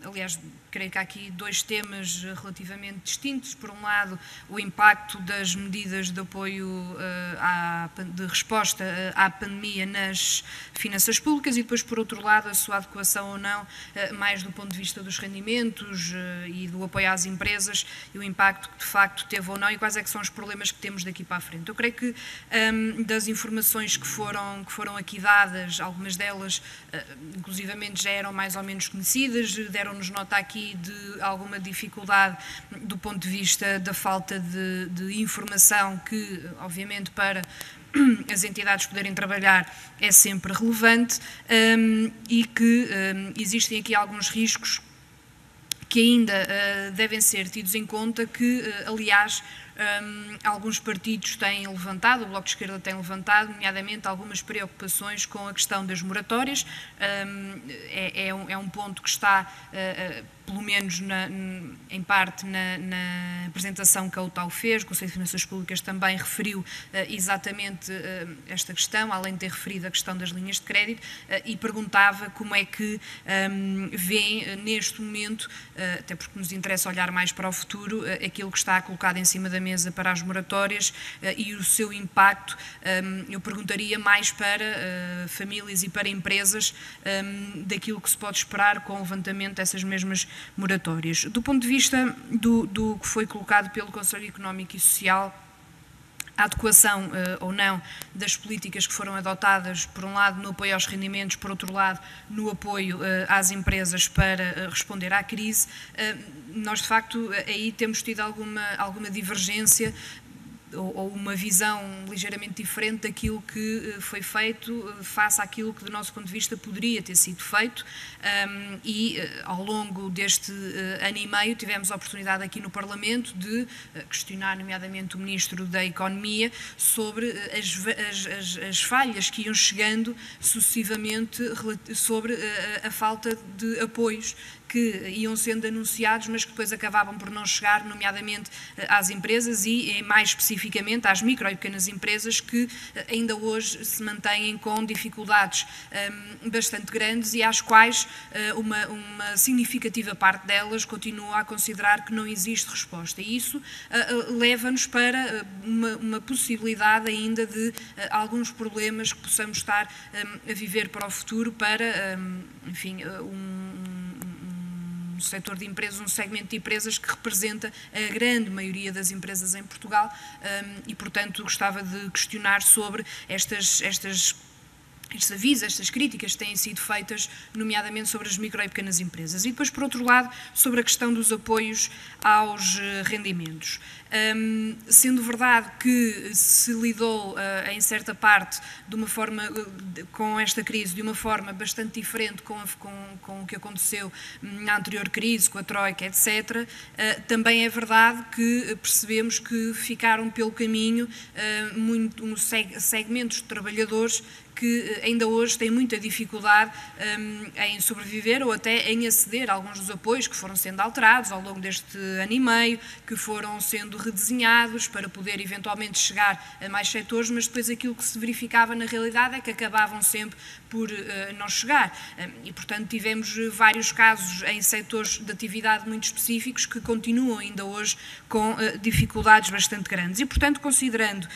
aliás, creio que há aqui dois temas relativamente distintos. Por um lado, o impacto das medidas de apoio, de resposta à pandemia nas finanças públicas e depois, por outro lado, a sua adequação ou não, mais do ponto de vista dos rendimentos e do apoio às empresas e o impacto que, de facto, teve ou não e quais é que são os problemas que temos daqui para a frente. Eu creio que das informações que foram aqui dadas, algumas delas inclusivamente já eram mais ou menos conhecidas, deram-nos nota aqui de alguma dificuldade do ponto de vista da falta de informação que, obviamente, para as entidades poderem trabalhar é sempre relevante, e que existem aqui alguns riscos que ainda devem ser tidos em conta, que, aliás, alguns partidos têm levantado, o Bloco de Esquerda tem levantado, nomeadamente algumas preocupações com a questão das moratórias. É um ponto que está, pelo menos em parte, na apresentação que a UTAU fez. O Conselho de Finanças Públicas também referiu exatamente esta questão, além de ter referido a questão das linhas de crédito, e perguntava como é que vê neste momento, até porque nos interessa olhar mais para o futuro, aquilo que está colocado em cima da mesa para as moratórias e o seu impacto. Eu perguntaria mais para famílias e para empresas daquilo que se pode esperar com o levantamento dessas mesmas moratórias. Do ponto de vista do que foi colocado pelo Conselho Económico e Social, a adequação ou não das políticas que foram adotadas, por um lado no apoio aos rendimentos, por outro lado no apoio às empresas para responder à crise, nós de facto aí temos tido alguma divergência ou uma visão ligeiramente diferente daquilo que foi feito face àquilo que do nosso ponto de vista poderia ter sido feito, e ao longo deste ano e meio tivemos a oportunidade aqui no Parlamento de questionar nomeadamente o Ministro da Economia sobre as falhas que iam chegando sucessivamente sobre a falta de apoios que iam sendo anunciados, mas que depois acabavam por não chegar, nomeadamente às empresas e, mais especificamente, às micro e pequenas empresas que ainda hoje se mantêm com dificuldades bastante grandes e às quais uma significativa parte delas continua a considerar que não existe resposta. E isso leva-nos para uma possibilidade ainda de alguns problemas que possamos estar a viver para o futuro, para, enfim, um setor de empresas, um segmento de empresas que representa a grande maioria das empresas em Portugal, e, portanto, gostava de questionar sobre estes avisos, estas críticas que têm sido feitas, nomeadamente sobre as micro e pequenas empresas. E depois, por outro lado, sobre a questão dos apoios aos rendimentos. Sendo verdade que se lidou, em certa parte, de uma forma, com esta crise, de uma forma bastante diferente com o que aconteceu na anterior crise, com a Troika, etc., também é verdade que percebemos que ficaram pelo caminho segmentos de trabalhadores que ainda hoje têm muita dificuldade em sobreviver ou até em aceder a alguns dos apoios que foram sendo alterados ao longo deste ano e meio, que foram sendo redesenhados para poder eventualmente chegar a mais setores, mas depois aquilo que se verificava na realidade é que acabavam sempre por não chegar. E, portanto, tivemos vários casos em setores de atividade muito específicos que continuam ainda hoje com dificuldades bastante grandes. E, portanto, considerando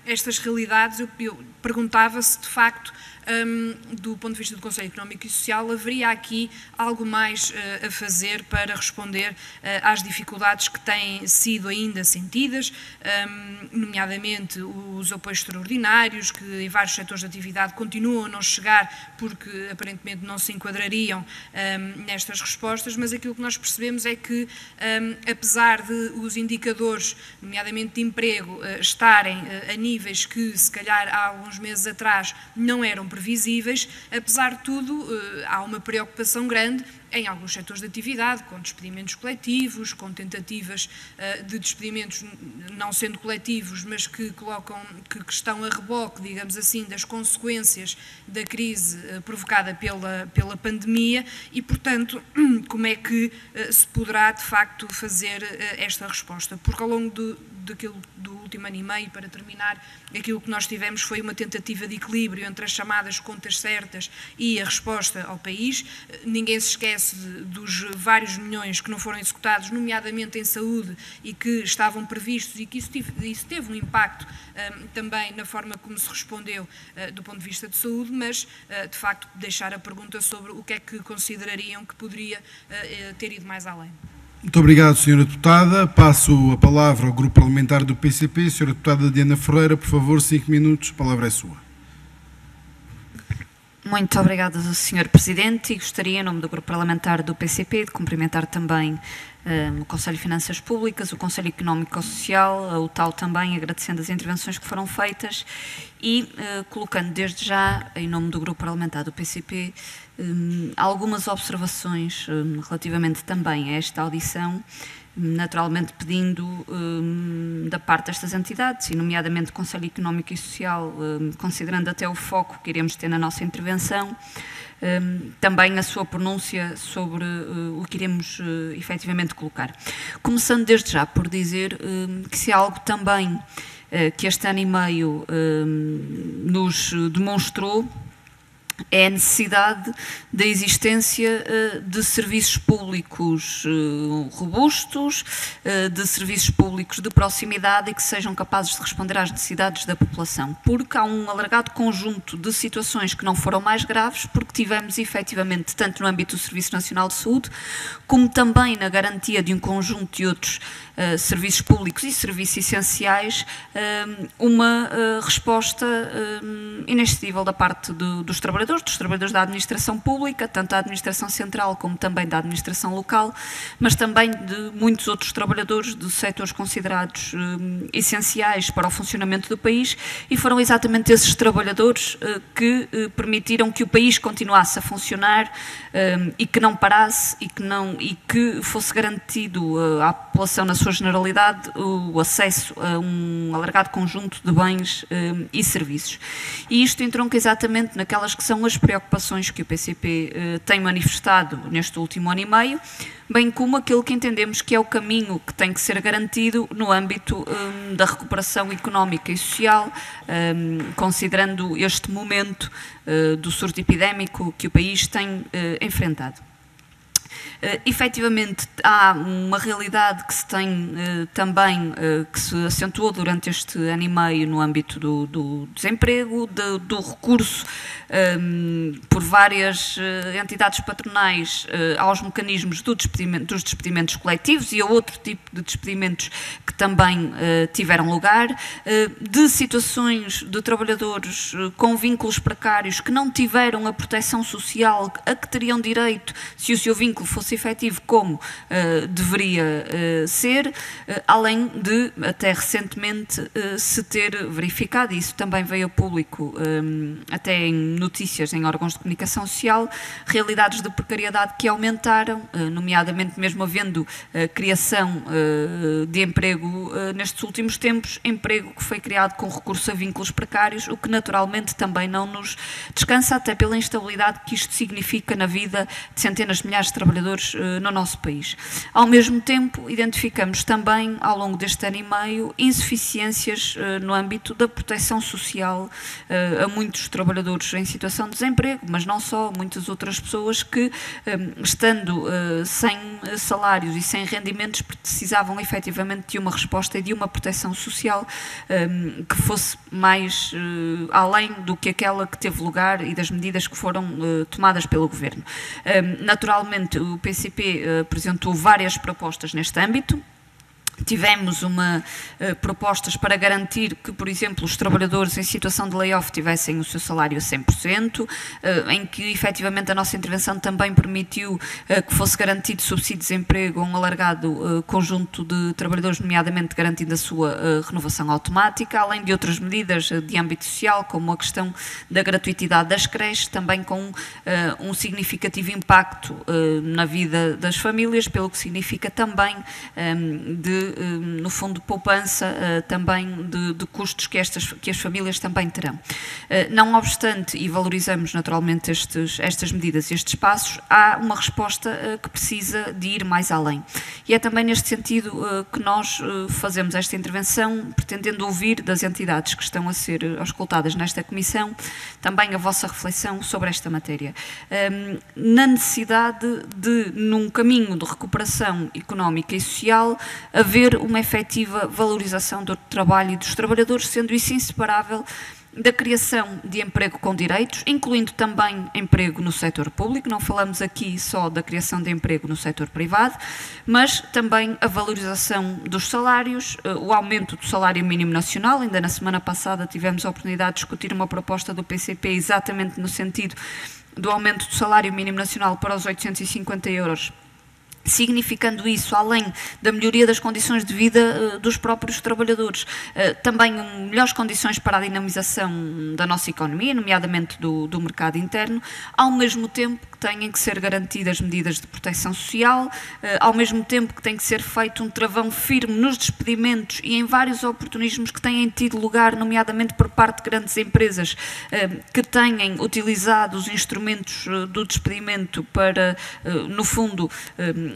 estas realidades, eu perguntava se, de facto, do ponto de vista do Conselho Económico e Social, haveria aqui algo mais a fazer para responder às dificuldades que têm sido ainda sentidas, nomeadamente os apoios extraordinários, que em vários setores de atividade continuam a não chegar porque aparentemente não se enquadrariam nestas respostas, mas aquilo que nós percebemos é que, apesar de os indicadores, nomeadamente de emprego, estarem a níveis que se calhar há alguns meses atrás não eram previsíveis, apesar de tudo, há uma preocupação grande em alguns setores de atividade, com despedimentos coletivos, com tentativas de despedimentos não sendo coletivos, mas que estão a reboque, digamos assim, das consequências da crise provocada pela pandemia e, portanto, como é que se poderá, de facto, fazer esta resposta? Porque ao longo do último ano e meio, para terminar, aquilo que nós tivemos foi uma tentativa de equilíbrio entre as chamadas contas certas e a resposta ao país. Ninguém se esquece dos vários milhões que não foram executados, nomeadamente em saúde, e que estavam previstos, e que isso teve um impacto também na forma como se respondeu do ponto de vista de saúde, mas, de facto, deixar a pergunta sobre o que é que considerariam que poderia ter ido mais além. Muito obrigado, Sra. Deputada. Passo a palavra ao Grupo Parlamentar do PCP. Sra. Deputada Diana Ferreira, por favor, 5 minutos, a palavra é sua. Muito obrigada, Sr. Presidente, e gostaria, em nome do Grupo Parlamentar do PCP, de cumprimentar também o Conselho de Finanças Públicas, o Conselho Económico e Social, a UTAU também, agradecendo as intervenções que foram feitas e colocando desde já, em nome do Grupo Parlamentar do PCP, algumas observações relativamente também a esta audição, naturalmente pedindo da parte destas entidades, e nomeadamente o Conselho Económico e Social, considerando até o foco que iremos ter na nossa intervenção, também a sua pronúncia sobre o que iremos efetivamente colocar. Começando desde já por dizer que se há algo também que este ano e meio nos demonstrou, é a necessidade da existência de serviços públicos robustos, de serviços públicos de proximidade e que sejam capazes de responder às necessidades da população, porque há um alargado conjunto de situações que não foram mais graves, porque tivemos efetivamente, tanto no âmbito do Serviço Nacional de Saúde, como também na garantia de um conjunto de outros serviços públicos e serviços essenciais, uma resposta inexcedível da parte dos trabalhadores da administração pública, tanto da administração central como também da administração local, mas também de muitos outros trabalhadores de setores considerados essenciais para o funcionamento do país, e foram exatamente esses trabalhadores que permitiram que o país continuasse a funcionar e que não parasse e que fosse garantido à população na sua generalidade o acesso a um alargado conjunto de bens e serviços. E isto entronca exatamente naquelas que são as preocupações que o PCP tem manifestado neste último ano e meio, bem como aquilo que entendemos que é o caminho que tem que ser garantido no âmbito da recuperação económica e social, considerando este momento do surto epidémico que o país tem enfrentado. Efetivamente, há uma realidade que se tem também, que se acentuou durante este ano e meio no âmbito do desemprego, do recurso por várias entidades patronais aos mecanismos dos despedimentos coletivos e a outro tipo de despedimentos que também tiveram lugar, de situações de trabalhadores com vínculos precários que não tiveram a proteção social a que teriam direito se o seu vínculo fosse efetivo como deveria ser, além de até recentemente se ter verificado, e isso também veio a público até em notícias em órgãos de comunicação social, realidades de precariedade que aumentaram, nomeadamente mesmo havendo criação de emprego nestes últimos tempos, emprego que foi criado com recurso a vínculos precários, o que naturalmente também não nos descansa, até pela instabilidade que isto significa na vida de centenas de milhares de trabalhadores no nosso país. Ao mesmo tempo, identificamos também, ao longo deste ano e meio, insuficiências no âmbito da proteção social a muitos trabalhadores em situação de desemprego, mas não só, muitas outras pessoas que, estando sem salários e sem rendimentos, precisavam efetivamente de uma resposta e de uma proteção social que fosse mais além do que aquela que teve lugar e das medidas que foram tomadas pelo Governo. Naturalmente, o PCP apresentou várias propostas neste âmbito. Tivemos propostas para garantir que, por exemplo, os trabalhadores em situação de layoff tivessem o seu salário a 100%, em que efetivamente a nossa intervenção também permitiu que fosse garantido subsídio de desemprego a um alargado conjunto de trabalhadores, nomeadamente garantindo a sua renovação automática, além de outras medidas de âmbito social, como a questão da gratuitidade das creches, também com um significativo impacto na vida das famílias, pelo que significa também no fundo, poupança também de custos que as famílias também terão. Não obstante, e valorizamos naturalmente estas medidas e estes passos, há uma resposta que precisa de ir mais além. E é também neste sentido que nós fazemos esta intervenção, pretendendo ouvir das entidades que estão a ser auscultadas nesta comissão, também a vossa reflexão sobre esta matéria. Na necessidade de, num caminho de recuperação económica e social, haver uma efetiva valorização do trabalho e dos trabalhadores, sendo isso inseparável da criação de emprego com direitos, incluindo também emprego no setor público. Não falamos aqui só da criação de emprego no setor privado, mas também a valorização dos salários, o aumento do salário mínimo nacional. Ainda na semana passada tivemos a oportunidade de discutir uma proposta do PCP exatamente no sentido do aumento do salário mínimo nacional para os 850 euros, significando isso, além da melhoria das condições de vida dos próprios trabalhadores, também melhores condições para a dinamização da nossa economia, nomeadamente do mercado interno, ao mesmo tempo que têm que ser garantidas medidas de proteção social, ao mesmo tempo que tem que ser feito um travão firme nos despedimentos e em vários oportunismos que têm tido lugar, nomeadamente por parte de grandes empresas que têm utilizado os instrumentos do despedimento para, no fundo,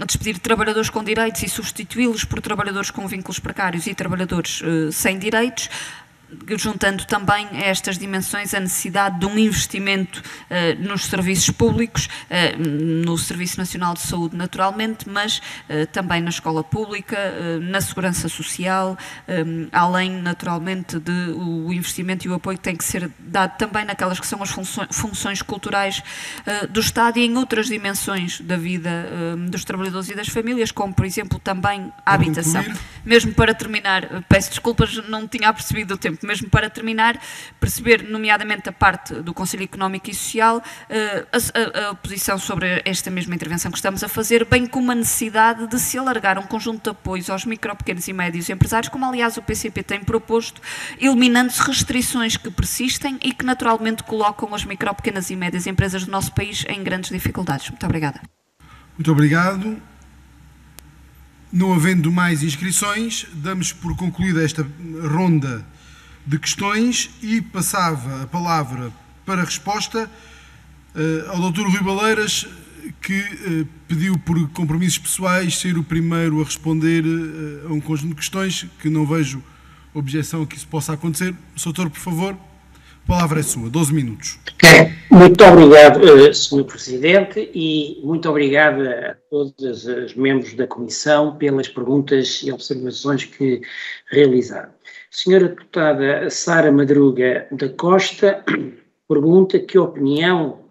despedir trabalhadores com direitos e substituí-los por trabalhadores com vínculos precários e trabalhadores sem direitos, juntando também a estas dimensões a necessidade de um investimento nos serviços públicos, no Serviço Nacional de Saúde naturalmente, mas também na escola pública, na segurança social, além naturalmente do investimento e o apoio que tem que ser dado também naquelas que são as funções culturais do Estado e em outras dimensões da vida dos trabalhadores e das famílias, como por exemplo também a habitação. Mesmo para terminar, peço desculpas, não tinha percebido o tempo, mesmo para terminar, perceber nomeadamente a parte do Conselho Económico e Social, a posição sobre esta mesma intervenção que estamos a fazer, bem como a necessidade de se alargar um conjunto de apoios aos micro, pequenos e médios empresários, como aliás o PCP tem proposto, eliminando-se restrições que persistem e que naturalmente colocam as micro, pequenas e médias empresas do nosso país em grandes dificuldades. Muito obrigada. Muito obrigado. Não havendo mais inscrições, damos por concluída esta ronda de questões e passava a palavra para a resposta ao Dr. Rui Baleiras, que pediu por compromissos pessoais ser o primeiro a responder a um conjunto de questões, que não vejo objeção a que isso possa acontecer. Doutor, por favor, a palavra é sua, 12 minutos. Muito obrigado, Sr. Presidente, e muito obrigado a todos os membros da Comissão pelas perguntas e observações que realizaram. Senhora Deputada Sara Madruga da Costa pergunta que opinião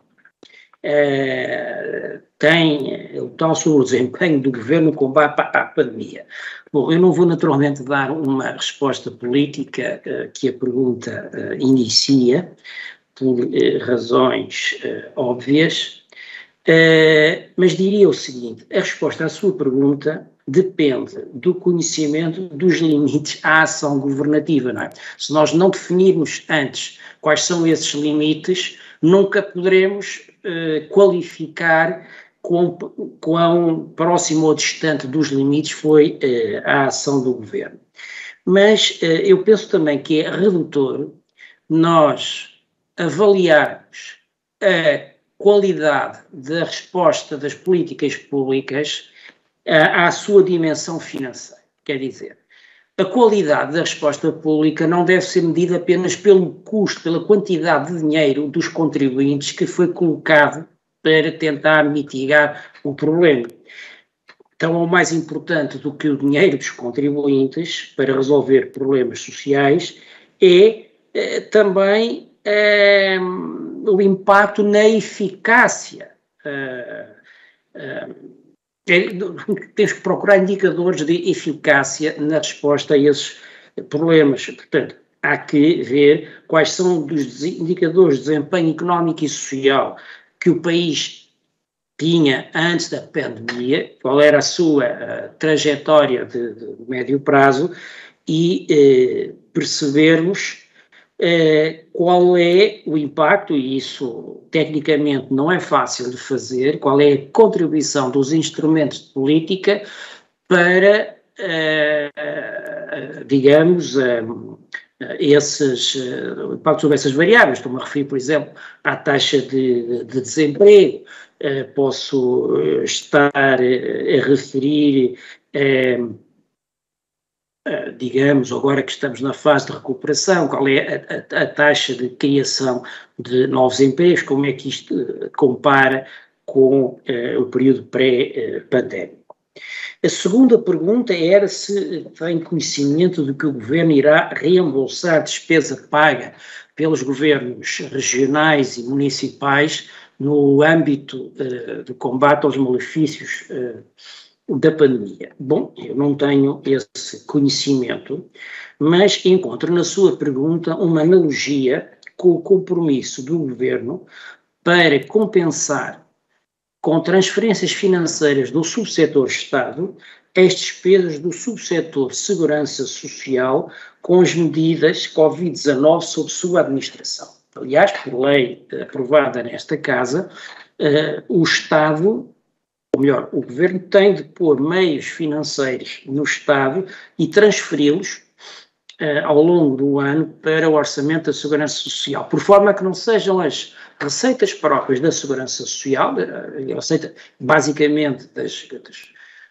tem o tal sobre o desempenho do Governo no combate à pandemia. Bom, eu não vou naturalmente dar uma resposta política que a pergunta inicia, por razões óbvias, mas diria o seguinte: a resposta à sua pergunta depende do conhecimento dos limites à ação governativa, não é? Se nós não definirmos antes quais são esses limites, nunca poderemos qualificar quão próximo ou distante dos limites foi a ação do governo. Mas eu penso também que é redutor nós avaliarmos a qualidade da resposta das políticas públicas à sua dimensão financeira. Quer dizer, a qualidade da resposta pública não deve ser medida apenas pelo custo, pela quantidade de dinheiro dos contribuintes que foi colocado para tentar mitigar o problema. Então, o mais importante do que o dinheiro dos contribuintes para resolver problemas sociais é também o impacto na eficácia. Temos que procurar indicadores de eficácia na resposta a esses problemas. Portanto, há que ver quais são os indicadores de desempenho económico e social que o país tinha antes da pandemia, qual era a sua trajetória de médio prazo e percebermos qual é o impacto, e isso tecnicamente não é fácil de fazer, qual é a contribuição dos instrumentos de política para, digamos, o impacto sobre essas variáveis. Estou-me a referir, por exemplo, à taxa de desemprego, posso estar a referir digamos, agora que estamos na fase de recuperação, qual é a taxa de criação de novos empregos, como é que isto compara com o período pré-pandémico. A segunda pergunta era se tem conhecimento de que o Governo irá reembolsar despesa paga pelos governos regionais e municipais no âmbito do combate aos malefícios da pandemia. Bom, eu não tenho esse conhecimento, mas encontro na sua pergunta uma analogia com o compromisso do governo para compensar com transferências financeiras do subsetor Estado as despesas do subsetor Segurança Social com as medidas Covid-19 sob sua administração. Aliás, por lei aprovada nesta Casa, o Estado, ou melhor, o Governo tem de pôr meios financeiros no Estado e transferi-los ao longo do ano para o Orçamento da Segurança Social, por forma que não sejam as receitas próprias da Segurança Social, a receita basicamente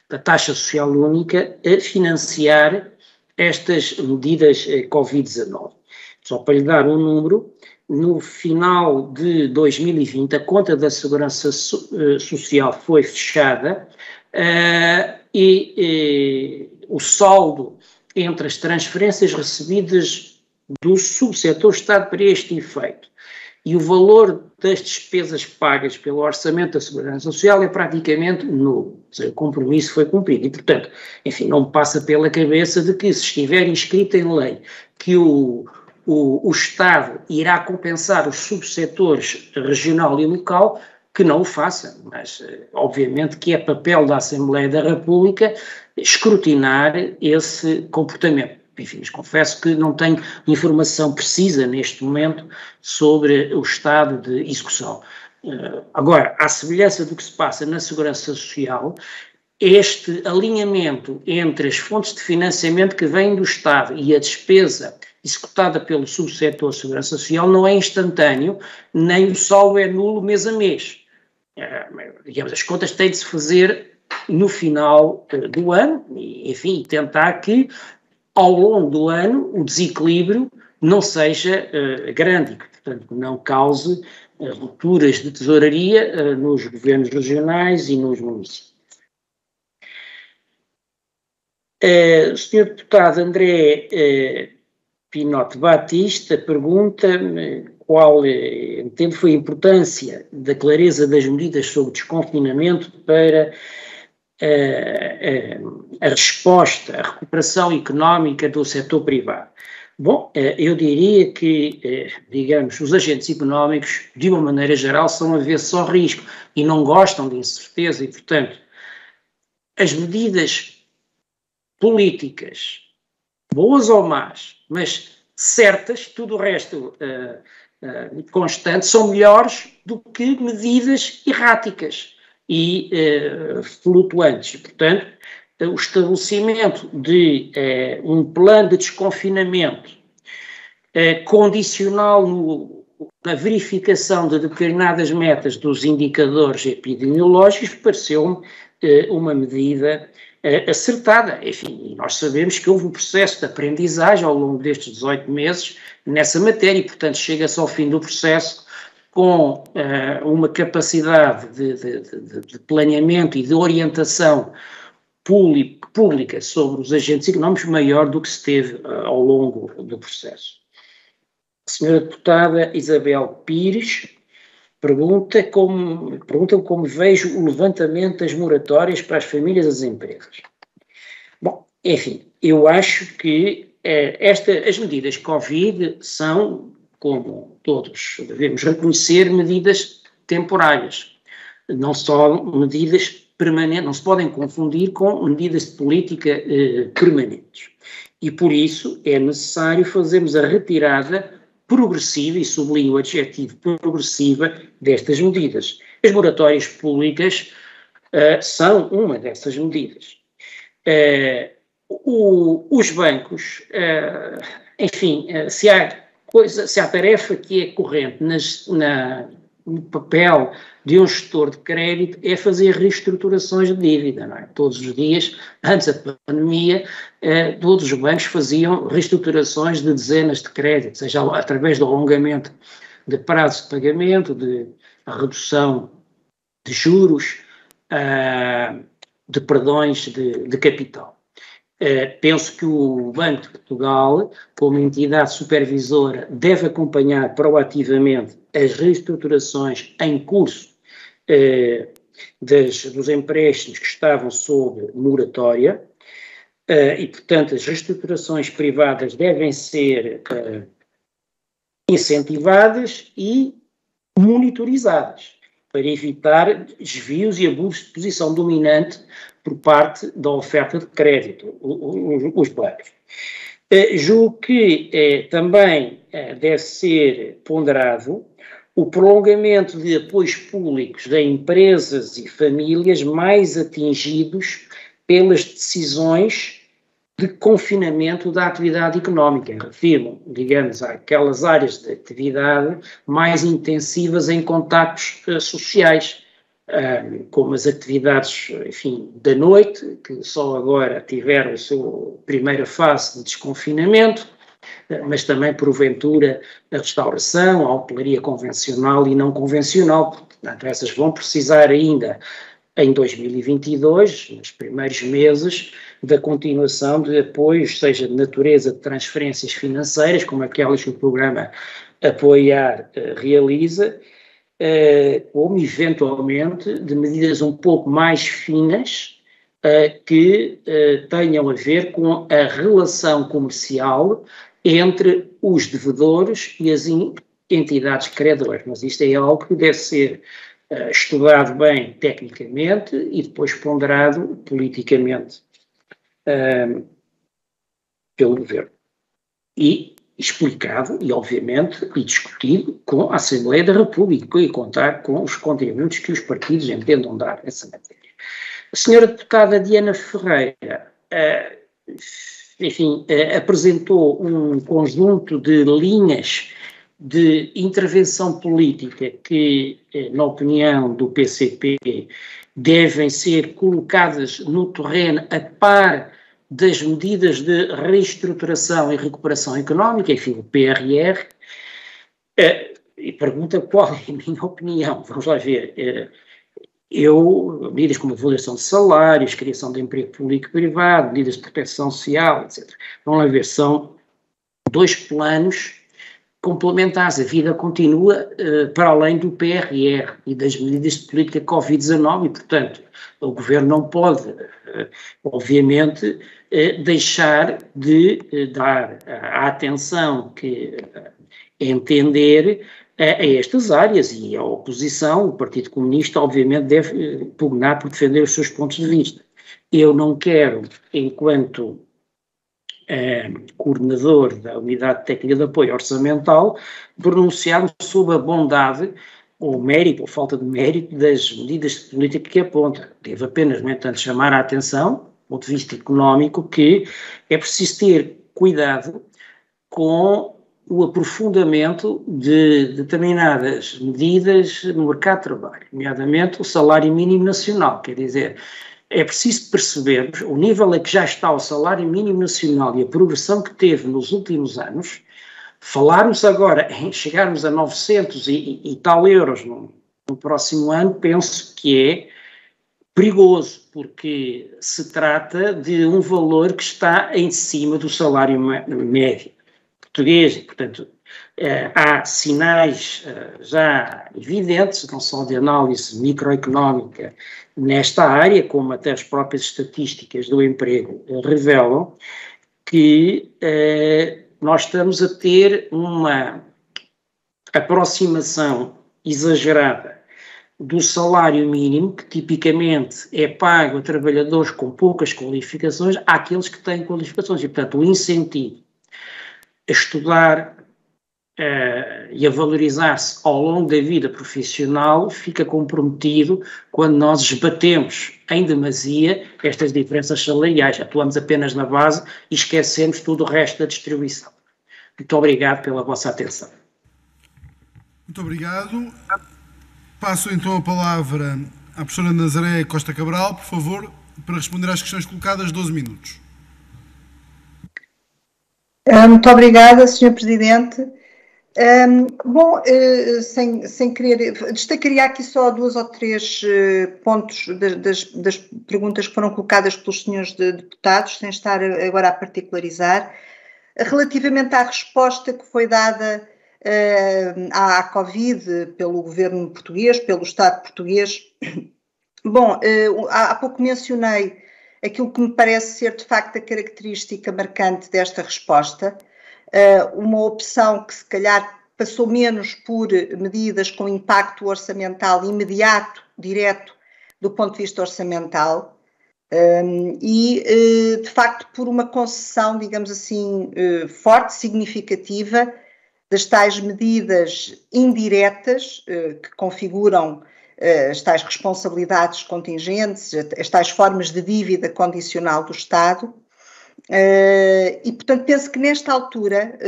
da taxa social única, a financiar estas medidas Covid-19. Só para lhe dar um número, no final de 2020 a conta da Segurança Social foi fechada e o saldo entre as transferências recebidas do subsetor Estado para este efeito e o valor das despesas pagas pelo Orçamento da Segurança Social é praticamente nulo. Ou seja, o compromisso foi cumprido. E, portanto, enfim, não me passa pela cabeça de que, se estiver inscrito em lei que o Estado irá compensar os subsetores regional e local, que não o faça. Mas, obviamente, que é papel da Assembleia da República escrutinar esse comportamento. Enfim, mas confesso que não tenho informação precisa neste momento sobre o estado de execução. Agora, à semelhança do que se passa na Segurança Social, este alinhamento entre as fontes de financiamento que vêm do Estado e a despesa executada pelo subsetor Segurança Social não é instantâneo, nem o saldo é nulo mês a mês. Digamos, as contas têm de se fazer no final do ano, e, enfim, tentar que ao longo do ano o desequilíbrio não seja grande, que, portanto, não cause rupturas de tesouraria nos governos regionais e nos municípios. O Sr. Deputado André Pinote Batista pergunta qual, entendo, foi a importância da clareza das medidas sobre desconfinamento para a resposta, a recuperação económica do setor privado. Bom, eu diria que, digamos, os agentes económicos, de uma maneira geral, são avessos ao risco e não gostam de incerteza e, portanto, as medidas políticas, boas ou más, mas certas, tudo o resto constante, são melhores do que medidas erráticas e flutuantes. Portanto, o estabelecimento de um plano de desconfinamento condicional na verificação de determinadas metas dos indicadores epidemiológicos pareceu-me uma medida acertada. Enfim, nós sabemos que houve um processo de aprendizagem ao longo destes 18 meses nessa matéria e, portanto, chega-se ao fim do processo com uma capacidade de planeamento e de orientação pública sobre os agentes económicos maior do que se teve ao longo do processo. A senhora deputada Isabel Pires pergunta como vejo o levantamento das moratórias para as famílias e as empresas. Bom, enfim, eu acho que as medidas Covid são, como todos devemos reconhecer, medidas temporárias, não só medidas permanentes, não se podem confundir com medidas de política permanentes. E por isso é necessário fazermos a retirada progressiva, e sublinho o adjetivo progressiva, destas medidas. As moratórias públicas são uma dessas medidas. Os bancos, enfim, se há tarefa que é corrente no papel de um gestor de crédito é fazer reestruturações de dívida, não é? Todos os dias, antes da pandemia, todos os bancos faziam reestruturações de dezenas de créditos, seja através do alongamento de prazos de pagamento, de redução de juros, de perdões de capital. Penso que o Banco de Portugal, como entidade supervisora, deve acompanhar proativamente as reestruturações em curso dos empréstimos que estavam sob moratória e, portanto, as reestruturações privadas devem ser incentivadas e monitorizadas para evitar desvios e abusos de posição dominante por parte da oferta de crédito, os bancos. Julgo que também deve ser ponderado o prolongamento de apoios públicos a empresas e famílias mais atingidos pelas decisões de confinamento da atividade económica. Refiro, digamos, àquelas áreas de atividade mais intensivas em contactos sociais, como as atividades, enfim, da noite, que só agora tiveram a sua primeira fase de desconfinamento, mas também, porventura, a restauração, a hotelaria convencional e não convencional. Portanto, essas vão precisar ainda, em 2022, nos primeiros meses, da continuação de apoios, seja de natureza de transferências financeiras, como aquelas que o programa Apoiar realiza, como eventualmente de medidas um pouco mais finas que tenham a ver com a relação comercial entre os devedores e as entidades credoras. Mas isto é algo que deve ser estudado bem tecnicamente e depois ponderado politicamente pelo governo. E explicado e, obviamente, e discutido com a Assembleia da República e contar com os contributos que os partidos entendam dar nessa matéria. A senhora deputada Diana Ferreira, apresentou um conjunto de linhas de intervenção política que, na opinião do PCP, devem ser colocadas no terreno a par das medidas de reestruturação e recuperação económica, enfim, o PRR, e pergunta qual é a minha opinião. Vamos lá ver. Medidas como a avaliação de salários, criação de emprego público e privado, medidas de proteção social, etc. Vamos lá ver, são dois planos complementares. A vida continua para além do PRR e das medidas de política Covid-19 e, portanto, o Governo não pode, obviamente, deixar de dar a atenção que entender a estas áreas, e a oposição, o Partido Comunista, obviamente, deve pugnar por defender os seus pontos de vista. Eu não quero, enquanto coordenador da Unidade Técnica de Apoio Orçamental, pronunciar-me sobre a bondade ou mérito, ou falta de mérito, das medidas de política que aponta. Devo apenas, no entanto, chamar a atenção, do ponto de vista económico, que é preciso ter cuidado com o aprofundamento de determinadas medidas no mercado de trabalho, nomeadamente o salário mínimo nacional. Quer dizer, é preciso percebermos o nível a que já está o salário mínimo nacional e a progressão que teve nos últimos anos. Falarmos agora em chegarmos a 900 e tal euros no próximo ano, penso que é perigoso, porque se trata de um valor que está em cima do salário médio português e, portanto, há sinais já evidentes, não só de análise microeconómica nesta área, como até as próprias estatísticas do emprego revelam, que nós estamos a ter uma aproximação exagerada do salário mínimo, que tipicamente é pago a trabalhadores com poucas qualificações, àqueles que têm qualificações. E, portanto, o incentivo a estudar e a valorizar-se ao longo da vida profissional fica comprometido quando nós esbatemos em demasia estas diferenças salariais. Atuamos apenas na base e esquecemos tudo o resto da distribuição. Muito obrigado pela vossa atenção. Muito obrigado. Passo então a palavra à professora Nazaré Costa Cabral, por favor, para responder às questões colocadas, 12 minutos. Muito obrigada, Sr. Presidente. Bom, sem querer, destacaria aqui só 2 ou 3 pontos das perguntas que foram colocadas pelos senhores deputados, sem estar agora a particularizar. Relativamente à resposta que foi dada à Covid pelo governo português, pelo Estado português, bom, há pouco mencionei aquilo que me parece ser de facto a característica marcante desta resposta, uma opção que se calhar passou menos por medidas com impacto orçamental imediato, direto, do ponto de vista orçamental, e de facto por uma concessão, digamos assim, forte, significativa, das tais medidas indiretas que configuram as tais responsabilidades contingentes, as tais formas de dívida condicional do Estado. E, portanto, penso que nesta altura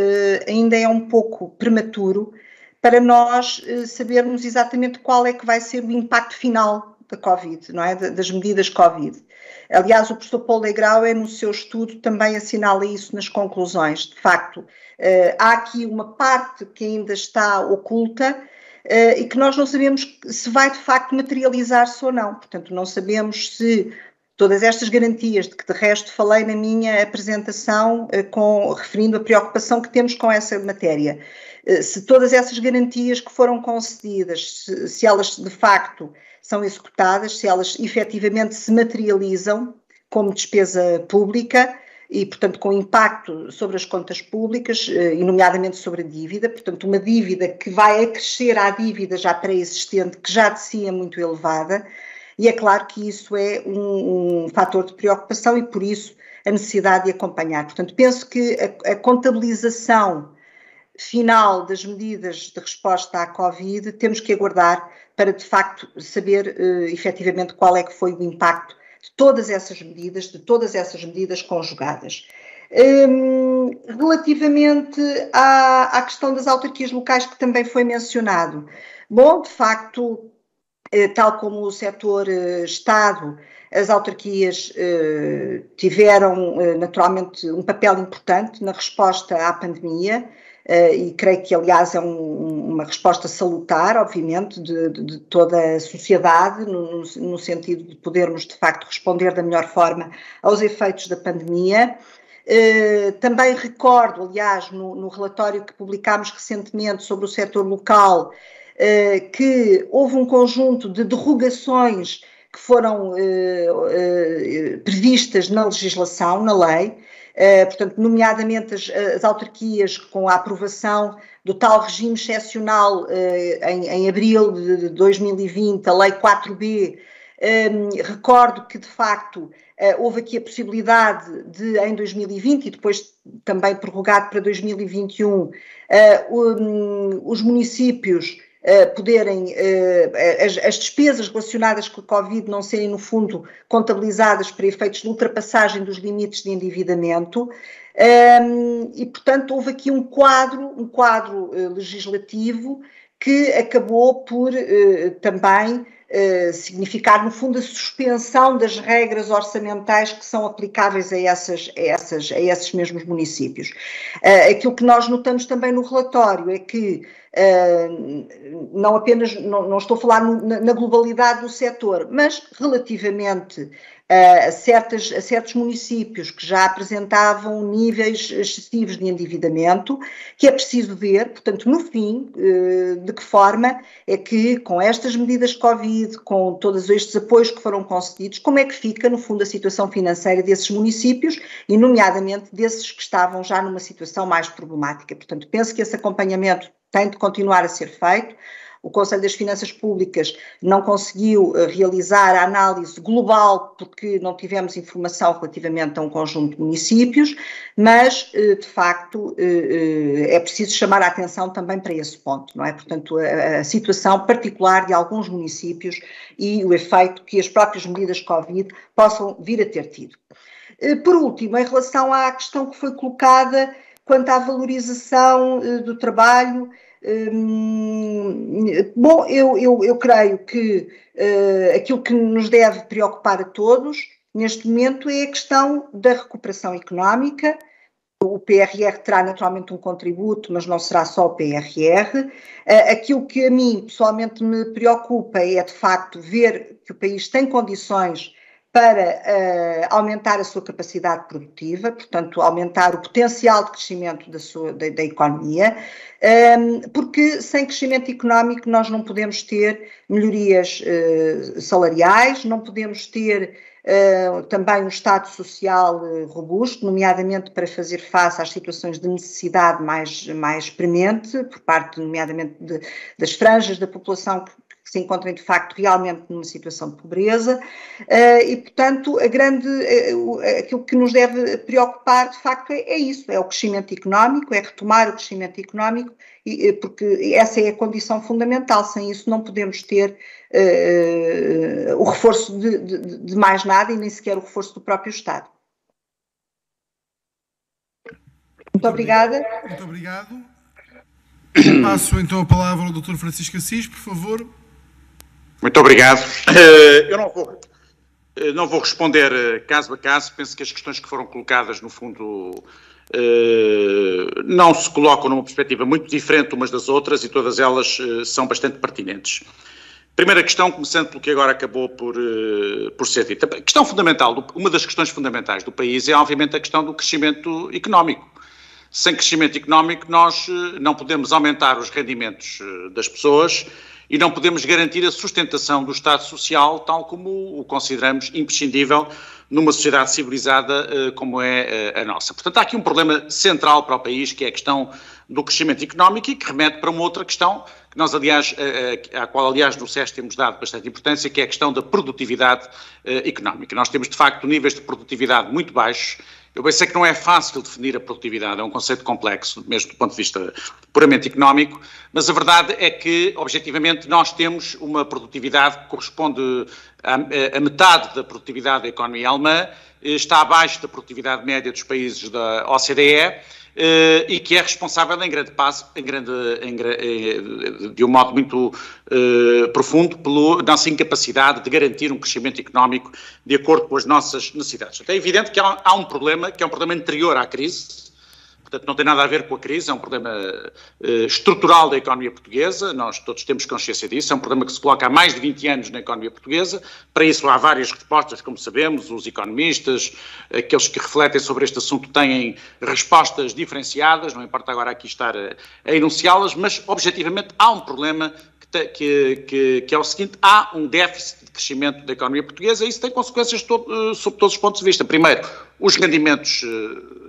ainda é um pouco prematuro para nós sabermos exatamente qual é que vai ser o impacto final da Covid, não é? Das medidas Covid. Aliás, o professor Paulo Legrau, no seu estudo, também assinala isso nas conclusões. De facto, há aqui uma parte que ainda está oculta e que nós não sabemos se vai, de facto, materializar-se ou não. Portanto, não sabemos se todas estas garantias, de que de resto falei na minha apresentação, referindo a preocupação que temos com essa matéria, se todas essas garantias que foram concedidas, se elas de facto são executadas, se elas efetivamente se materializam como despesa pública e, portanto, com impacto sobre as contas públicas, e nomeadamente sobre a dívida, portanto, uma dívida que vai acrescer à dívida já pré-existente, que já de si é muito elevada. E é claro que isso é um fator de preocupação e, por isso, a necessidade de acompanhar. Portanto, penso que a contabilização final das medidas de resposta à Covid temos que aguardar para, de facto, saber efetivamente qual é que foi o impacto de todas essas medidas conjugadas. Relativamente à questão das autarquias locais, que também foi mencionado, bom, de facto, tal como o setor Estado, as autarquias tiveram naturalmente um papel importante na resposta à pandemia e creio que, aliás, é uma resposta salutar, obviamente, de toda a sociedade, no sentido de podermos, de facto, responder da melhor forma aos efeitos da pandemia. Também recordo, aliás, no relatório que publicámos recentemente sobre o setor local, que houve um conjunto de derrogações que foram previstas na legislação, na lei, portanto, nomeadamente as autarquias com a aprovação do tal regime excepcional em abril de 2020, a Lei 4B. Recordo que, de facto, houve aqui a possibilidade de, em 2020, e depois também prorrogado para 2021, os municípios poderem, as despesas relacionadas com a Covid não serem, no fundo, contabilizadas para efeitos de ultrapassagem dos limites de endividamento, e, portanto, houve aqui um quadro legislativo que acabou por também significar, no fundo, a suspensão das regras orçamentais que são aplicáveis a esses mesmos municípios. Aquilo que nós notamos também no relatório é que não apenas, não estou a falar na globalidade do setor, mas relativamente a certos municípios que já apresentavam níveis excessivos de endividamento, que é preciso ver, portanto, no fim, de que forma é que, com estas medidas Covid, com todos estes apoios que foram concedidos, como é que fica, no fundo, a situação financeira desses municípios e, nomeadamente, desses que estavam já numa situação mais problemática. Portanto, penso que esse acompanhamento tem de continuar a ser feito. O Conselho das Finanças Públicas não conseguiu realizar a análise global porque não tivemos informação relativamente a um conjunto de municípios, mas, de facto, é preciso chamar a atenção também para esse ponto, não é? Portanto, a situação particular de alguns municípios e o efeito que as próprias medidas Covid possam vir a ter tido. Por último, em relação à questão que foi colocada quanto à valorização do trabalho, bom, eu creio que aquilo que nos deve preocupar a todos neste momento é a questão da recuperação económica, o PRR terá naturalmente um contributo, mas não será só o PRR. Aquilo que a mim pessoalmente me preocupa é, de facto, ver que o país tem condições para aumentar a sua capacidade produtiva, portanto, aumentar o potencial de crescimento da economia, porque sem crescimento económico nós não podemos ter melhorias salariais, não podemos ter também um Estado social robusto, nomeadamente para fazer face às situações de necessidade mais premente, por parte, nomeadamente, das franjas da população que se encontrem, de facto, realmente numa situação de pobreza, e, portanto, aquilo que nos deve preocupar, de facto, é isso, é o crescimento económico, é retomar o crescimento económico, porque essa é a condição fundamental. Sem isso não podemos ter o reforço de mais nada e nem sequer o reforço do próprio Estado. Muito obrigada. Muito obrigado. Passo então a palavra ao Dr. Francisco Assis, por favor. Muito obrigado. Eu não vou responder caso a caso. Penso que as questões que foram colocadas, no fundo, não se colocam numa perspectiva muito diferente umas das outras e todas elas são bastante pertinentes. Primeira questão, começando pelo que agora acabou por ser dita. A questão fundamental, uma das questões fundamentais do país é, obviamente, a questão do crescimento económico. Sem crescimento económico, nós não podemos aumentar os rendimentos das pessoas e não podemos garantir a sustentação do Estado Social, tal como o consideramos imprescindível numa sociedade civilizada como é a nossa. Portanto, há aqui um problema central para o país, que é a questão do crescimento económico e que remete para uma outra questão, que nós, aliás, à qual, aliás, no SES temos dado bastante importância, que é a questão da produtividade económica. Nós temos, de facto, níveis de produtividade muito baixos. Eu bem sei que não é fácil definir a produtividade, é um conceito complexo, mesmo do ponto de vista puramente económico, mas a verdade é que, objetivamente, nós temos uma produtividade que corresponde a metade da produtividade da economia alemã, está abaixo da produtividade média dos países da OCDE, e que é responsável em grande passo, de um modo muito profundo, pela nossa incapacidade de garantir um crescimento económico de acordo com as nossas necessidades. É evidente que há um problema, que é um problema anterior à crise, portanto não tem nada a ver com a crise, é um problema estrutural da economia portuguesa, nós todos temos consciência disso, é um problema que se coloca há mais de 20 anos na economia portuguesa. Para isso há várias respostas, como sabemos, os economistas, aqueles que refletem sobre este assunto têm respostas diferenciadas, não importa agora aqui estar a enunciá-las, mas objetivamente há um problema que é o seguinte: há um déficit de crescimento da economia portuguesa e isso tem consequências sob todos os pontos de vista. Primeiro, os rendimentos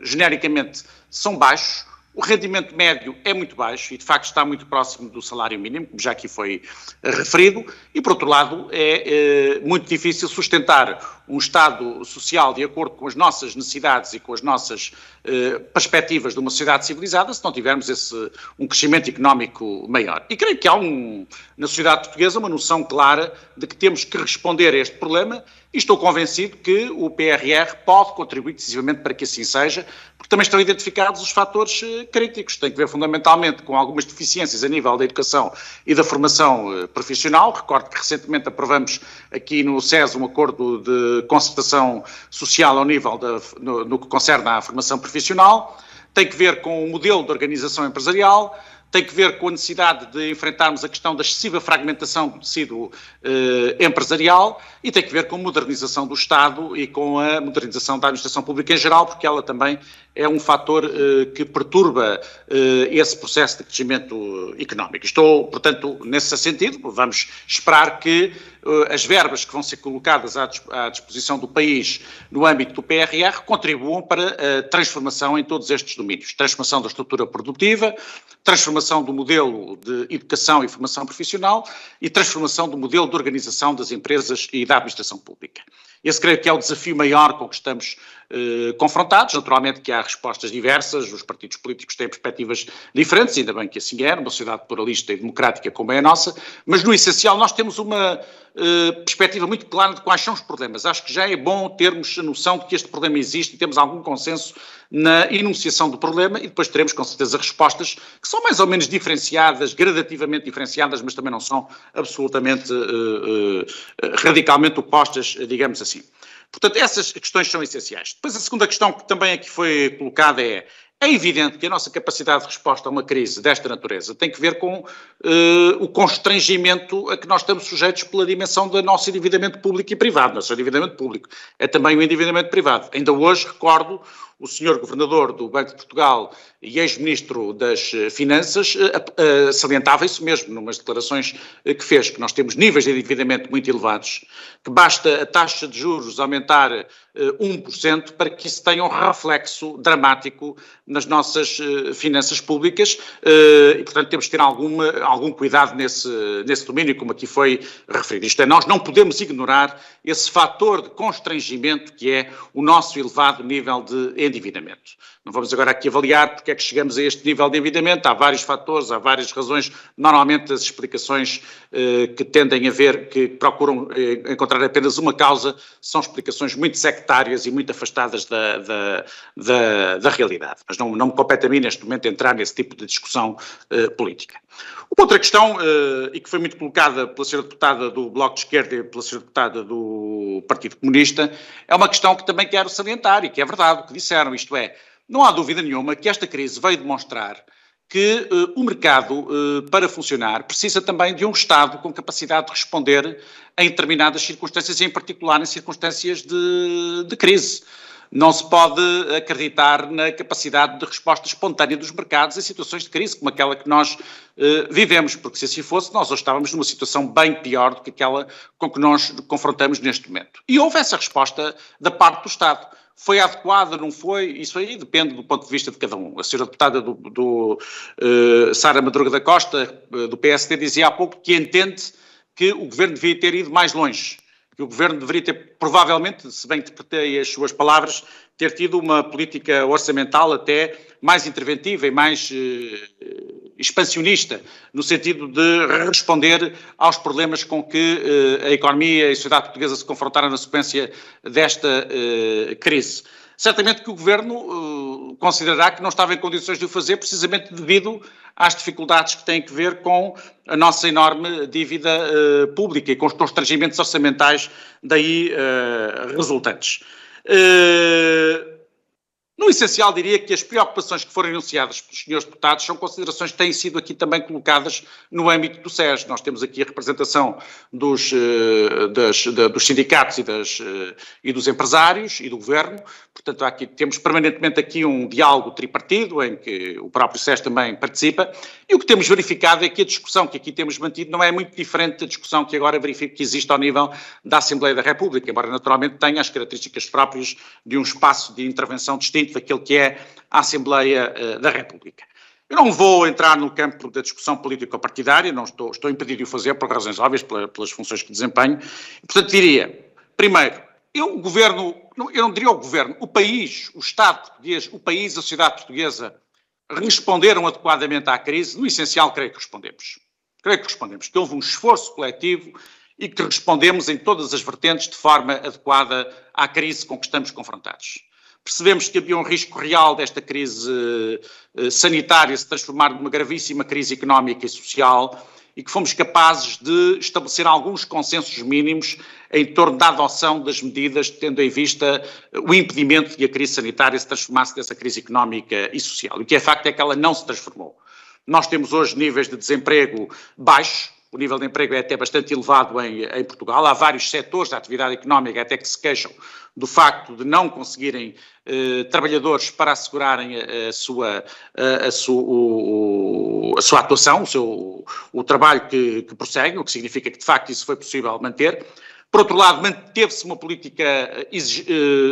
genericamente são baixos, o rendimento médio é muito baixo e de facto está muito próximo do salário mínimo, como já aqui foi referido, e por outro lado é muito difícil sustentar um Estado social de acordo com as nossas necessidades e com as nossas perspectivas de uma sociedade civilizada se não tivermos um crescimento económico maior. E creio que há na sociedade portuguesa uma noção clara de que temos que responder a este problema e estou convencido que o PRR pode contribuir decisivamente para que assim seja, porque também estão identificados os fatores críticos. Tem que ver fundamentalmente com algumas deficiências a nível da educação e da formação profissional. Recordo que recentemente aprovamos aqui no SES um acordo de concertação social ao nível no que concerne à formação profissional. Tem que ver com o modelo de organização empresarial, tem que ver com a necessidade de enfrentarmos a questão da excessiva fragmentação do tecido empresarial e tem que ver com a modernização do Estado e com a modernização da administração pública em geral, porque ela também é um fator que perturba esse processo de crescimento económico. Estou, portanto, nesse sentido, vamos esperar que as verbas que vão ser colocadas à disposição do país no âmbito do PRR contribuam para a transformação em todos estes domínios. Transformação da estrutura produtiva, transformação do modelo de educação e formação profissional e transformação do modelo de organização das empresas e da administração pública. Esse creio que é o desafio maior com que estamos confrontados. Naturalmente que há respostas diversas, os partidos políticos têm perspectivas diferentes, ainda bem que assim é, numa sociedade pluralista e democrática como é a nossa, mas no essencial nós temos uma perspectiva muito clara de quais são os problemas. Acho que já é bom termos a noção de que este problema existe e temos algum consenso na enunciação do problema e depois teremos com certeza respostas que são mais ou menos diferenciadas, gradativamente diferenciadas, mas também não são absolutamente radicalmente opostas, digamos assim. Portanto, essas questões são essenciais. Depois a segunda questão que também aqui foi colocada é É evidente que a nossa capacidade de resposta a uma crise desta natureza tem que ver com o constrangimento a que nós estamos sujeitos pela dimensão do nosso endividamento público e privado. Nosso endividamento público é também o endividamento privado. Ainda hoje recordo o senhor Governador do Banco de Portugal e ex-Ministro das Finanças salientava isso mesmo, numas declarações que fez, que nós temos níveis de endividamento muito elevados, que basta a taxa de juros aumentar 1% para que isso tenha um reflexo dramático nas nossas finanças públicas e, portanto, temos que ter algum cuidado nesse domínio, como aqui foi referido. Isto é, nós não podemos ignorar esse fator de constrangimento que é o nosso elevado nível de endividamento. Não vamos agora aqui avaliar porque é que chegamos a este nível de endividamento, há vários fatores, há várias razões, normalmente as explicações que tendem a ver, que procuram encontrar apenas uma causa, são explicações muito sectárias e muito afastadas da realidade. Mas não me compete a mim neste momento entrar nesse tipo de discussão política. Uma outra questão, e que foi muito colocada pela senhora deputada do Bloco de Esquerda e pela senhora deputada do Partido Comunista, é uma questão que também quero salientar e que é verdade o que disseram, isto é, não há dúvida nenhuma que esta crise veio demonstrar que o mercado, para funcionar, precisa também de um Estado com capacidade de responder em determinadas circunstâncias, e em particular em circunstâncias de crise. Não se pode acreditar na capacidade de resposta espontânea dos mercados em situações de crise, como aquela que nós vivemos, porque se assim fosse, nós hoje estávamos numa situação bem pior do que aquela com que nós confrontamos neste momento. E houve essa resposta da parte do Estado. Foi adequada, não foi? Isso aí depende do ponto de vista de cada um. A senhora deputada Sara Madruga da Costa, do PSD, dizia há pouco que entende que o Governo devia ter ido mais longe, que o Governo deveria ter, provavelmente, se bem interpretei as suas palavras, ter tido uma política orçamental até mais interventiva e mais expansionista, no sentido de responder aos problemas com que a economia e a sociedade portuguesa se confrontaram na sequência desta crise. Certamente que o Governo considerará que não estava em condições de o fazer, precisamente devido às dificuldades que têm que ver com a nossa enorme dívida pública e com os constrangimentos orçamentais daí resultantes. No essencial, diria que as preocupações que foram enunciadas pelos senhores deputados são considerações que têm sido aqui também colocadas no âmbito do SES. Nós temos aqui a representação dos sindicatos e dos empresários e do Governo, portanto temos permanentemente aqui um diálogo tripartido em que o próprio SES também participa, e o que temos verificado é que a discussão que aqui temos mantido não é muito diferente da discussão que agora verifico que existe ao nível da Assembleia da República, embora naturalmente tenha as características próprias de um espaço de intervenção distinto daquele que é a Assembleia da República. Eu não vou entrar no campo da discussão político-partidária, não estou impedido de o fazer por razões óbvias, pelas funções que desempenho. Portanto, diria, primeiro, o Governo, eu não diria o Governo, o país, o Estado português, o país, a sociedade portuguesa, responderam adequadamente à crise? No essencial, creio que respondemos. Que houve um esforço coletivo e que respondemos em todas as vertentes de forma adequada à crise com que estamos confrontados. Percebemos que havia um risco real desta crise sanitária se transformar numa gravíssima crise económica e social e que fomos capazes de estabelecer alguns consensos mínimos em torno da adoção das medidas, tendo em vista o impedimento de que a crise sanitária se transformasse nessa crise económica e social. E o que é facto é que ela não se transformou. Nós temos hoje níveis de desemprego baixos, o nível de emprego é até bastante elevado em Portugal, há vários setores da atividade económica até que se queixam do facto de não conseguirem trabalhadores para assegurarem a sua atuação, o trabalho que prosseguem, o que significa que de facto isso foi possível manter. Por outro lado, manteve-se uma política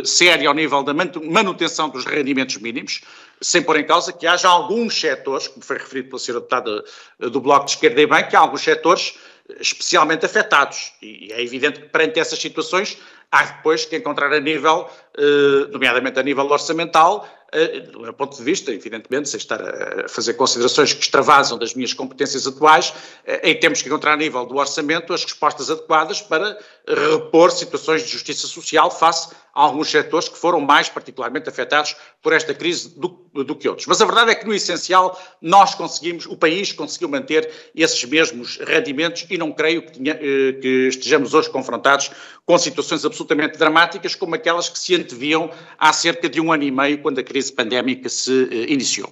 séria ao nível da manutenção dos rendimentos mínimos, sem pôr em causa que haja alguns setores, como foi referido pela senhora deputada do Bloco de Esquerda e bem, que há alguns setores especialmente afetados. E é evidente que perante essas situações há depois que encontrar a nível, nomeadamente a nível orçamental, do meu ponto de vista, evidentemente, sem estar a fazer considerações que extravasam das minhas competências atuais, temos que encontrar a nível do orçamento as respostas adequadas para repor situações de justiça social face a alguns setores que foram mais particularmente afetados por esta crise do que outros. Mas a verdade é que, no essencial, o país conseguiu manter esses mesmos rendimentos e não creio que estejamos hoje confrontados com situações absolutamente dramáticas como aquelas que se anteviam há cerca de 1 ano e meio, quando a crise crise pandémica se iniciou.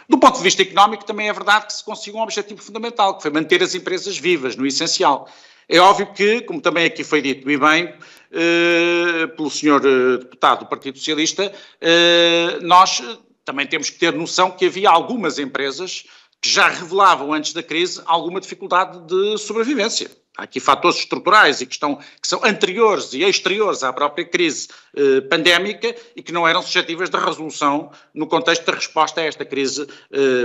Do ponto de vista económico, também é verdade que se conseguiu um objetivo fundamental, que foi manter as empresas vivas, no essencial. É óbvio que, como também aqui foi dito e bem pelo senhor deputado do Partido Socialista, nós também temos que ter noção que havia algumas empresas que já revelavam antes da crise alguma dificuldade de sobrevivência. Há aqui fatores estruturais e que são anteriores e exteriores à própria crise pandémica e que não eram suscetíveis de resolução no contexto da resposta a esta crise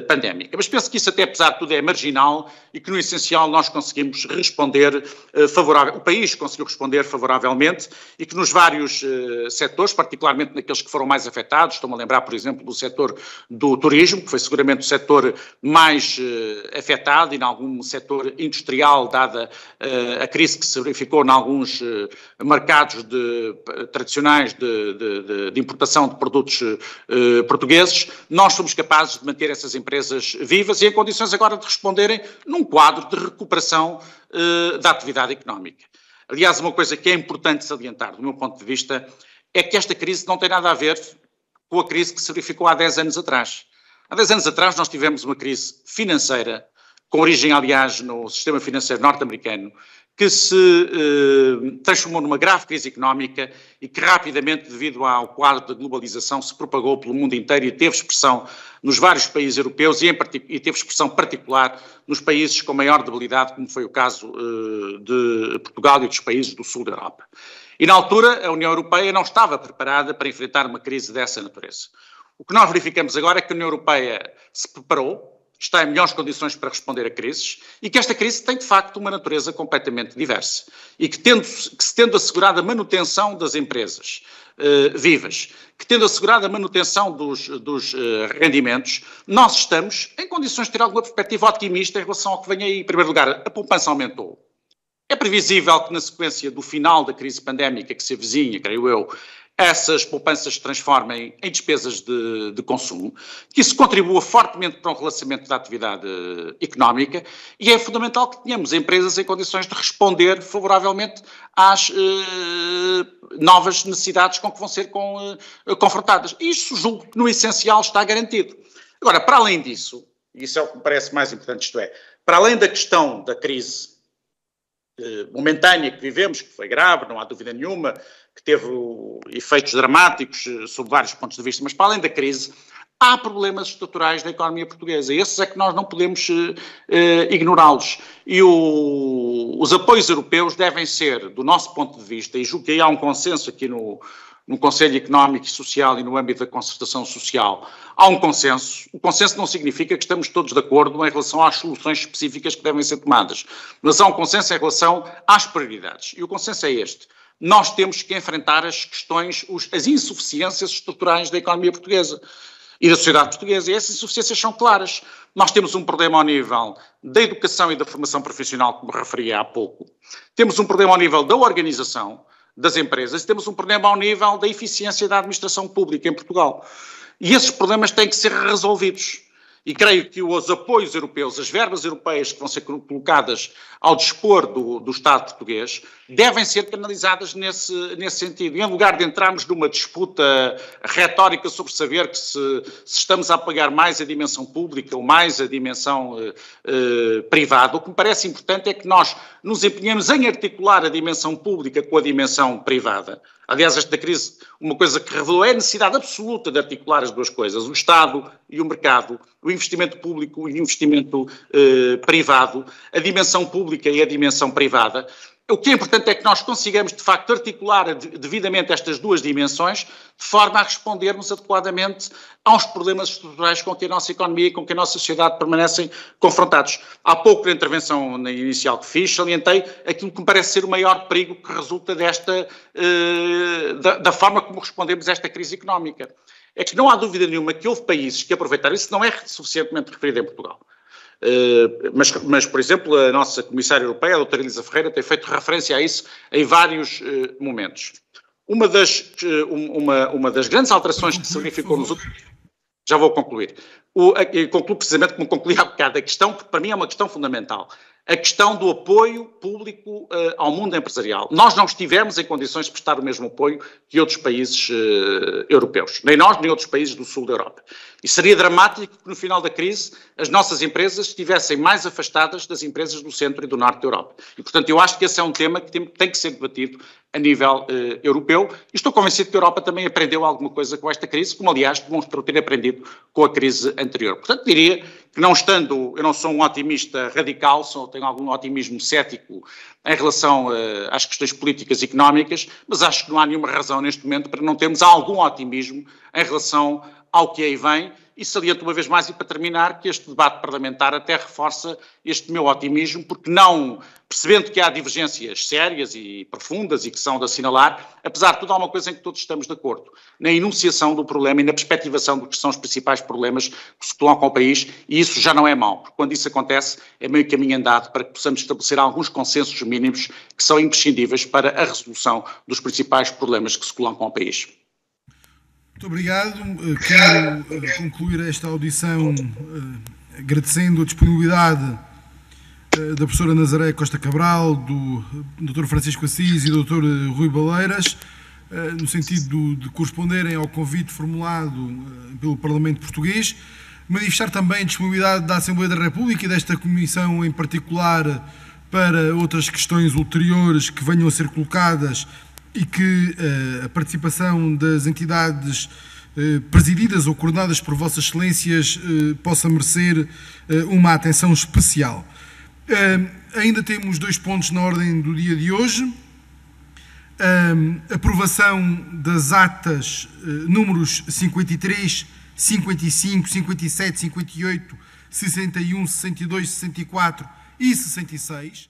pandémica. Mas penso que isso até, apesar de tudo, é marginal e que, no essencial, nós conseguimos responder favoravelmente, o país conseguiu responder favoravelmente e que nos vários setores, particularmente naqueles que foram mais afetados, estou-me a lembrar, por exemplo, do setor do turismo, que foi seguramente o setor mais afetado, e em algum setor industrial, dada a crise que se verificou em alguns mercados tradicionais de importação de produtos portugueses, nós somos capazes de manter essas empresas vivas e em condições agora de responderem num quadro de recuperação da atividade económica. Aliás, uma coisa que é importante salientar, do meu ponto de vista, é que esta crise não tem nada a ver com a crise que se verificou há 10 anos atrás. Há 10 anos atrás nós tivemos uma crise financeira, com origem, aliás, no sistema financeiro norte-americano, que se transformou numa grave crise económica e que rapidamente, devido ao quadro da globalização, se propagou pelo mundo inteiro e teve expressão nos vários países europeus e teve expressão particular nos países com maior debilidade, como foi o caso de Portugal e dos países do sul da Europa. E na altura a União Europeia não estava preparada para enfrentar uma crise dessa natureza. O que nós verificamos agora é que a União Europeia se preparou, está em melhores condições para responder a crises e que esta crise tem, de facto, uma natureza completamente diversa e que se tendo assegurado a manutenção das empresas vivas, que tendo assegurado a manutenção dos rendimentos, nós estamos em condições de ter alguma perspectiva otimista em relação ao que vem aí. Em primeiro lugar, a poupança aumentou. É previsível que na sequência do final da crise pandémica que se avizinha, creio eu, essas poupanças se transformem em despesas de consumo, que isso contribua fortemente para um relançamento da atividade económica e é fundamental que tenhamos empresas em condições de responder favoravelmente às novas necessidades com que vão ser confrontadas. E isso, julgo que no essencial está garantido. Agora, para além disso, e isso é o que me parece mais importante, isto é, para além da questão da crise momentânea que vivemos, que foi grave, não há dúvida nenhuma, que teve efeitos dramáticos sob vários pontos de vista, mas para além da crise, há problemas estruturais da economia portuguesa. E esses é que nós não podemos ignorá-los. E os apoios europeus devem ser, do nosso ponto de vista, e julgo que aí há um consenso aqui no Conselho Económico e Social e no âmbito da concertação social, há um consenso. O consenso não significa que estamos todos de acordo em relação às soluções específicas que devem ser tomadas, mas há um consenso em relação às prioridades. E o consenso é este. Nós temos que enfrentar as questões, as insuficiências estruturais da economia portuguesa e da sociedade portuguesa. E essas insuficiências são claras. Nós temos um problema ao nível da educação e da formação profissional, como referia há pouco. Temos um problema ao nível da organização das empresas e temos um problema ao nível da eficiência da administração pública em Portugal. E esses problemas têm que ser resolvidos. E creio que os apoios europeus, as verbas europeias que vão ser colocadas ao dispor do Estado português, devem ser canalizadas nesse sentido. E em lugar de entrarmos numa disputa retórica sobre saber que se estamos a apoiar mais a dimensão pública ou mais a dimensão privada, o que me parece importante é que nós nos empenhemos em articular a dimensão pública com a dimensão privada. Aliás, esta crise, uma coisa que revelou é a necessidade absoluta de articular as duas coisas, o Estado e o mercado, o investimento público e o investimento privado, a dimensão pública e a dimensão privada. O que é importante é que nós consigamos, de facto, articular devidamente estas duas dimensões, de forma a respondermos adequadamente aos problemas estruturais com que a nossa economia e com que a nossa sociedade permanecem confrontados. Há pouco, na intervenção inicial que fiz, salientei aquilo que me parece ser o maior perigo que resulta da forma como respondemos a esta crise económica. É que não há dúvida nenhuma que houve países que aproveitaram, isso não é suficientemente referido em Portugal. Mas, por exemplo, a nossa Comissária Europeia, a doutora Elisa Ferreira, tem feito referência a isso em vários momentos. Uma das grandes alterações que se verificou nos últimos... Já vou concluir. concluo precisamente como concluí há bocado, a questão que para mim é uma questão fundamental. A questão do apoio público ao mundo empresarial. Nós não estivemos em condições de prestar o mesmo apoio que outros países europeus. Nem nós, nem outros países do sul da Europa. E seria dramático que no final da crise as nossas empresas estivessem mais afastadas das empresas do centro e do norte da Europa. E, portanto, eu acho que esse é um tema que tem que ser debatido a nível europeu. E estou convencido que a Europa também aprendeu alguma coisa com esta crise, como, aliás, demonstrou ter aprendido com a crise anterior. Portanto, diria que eu não sou um otimista radical, tenho algum otimismo cético em relação às questões políticas e económicas, mas acho que não há nenhuma razão neste momento para não termos algum otimismo em relação ao que aí vem, e saliento uma vez mais, e para terminar, que este debate parlamentar até reforça este meu otimismo, porque não, percebendo que há divergências sérias e profundas e que são de assinalar, apesar de tudo há uma coisa em que todos estamos de acordo, na enunciação do problema e na perspectivação do que são os principais problemas que se colocam ao país, e isso já não é mau, porque quando isso acontece é meio caminho andado para que possamos estabelecer alguns consensos mínimos que são imprescindíveis para a resolução dos principais problemas que se colocam ao país. Muito obrigado. Quero concluir esta audição agradecendo a disponibilidade da professora Nazaré Costa Cabral, do Dr. Francisco Assis e do Dr. Rui Baleiras, no sentido de corresponderem ao convite formulado pelo Parlamento Português. Manifestar também a disponibilidade da Assembleia da República e desta Comissão em particular para outras questões ulteriores que venham a ser colocadas e que a participação das entidades presididas ou coordenadas por Vossas Excelências possa merecer uma atenção especial. Ainda temos 2 pontos na ordem do dia de hoje. Aprovação das atas números 53, 55, 57, 58, 61, 62, 64 e 66.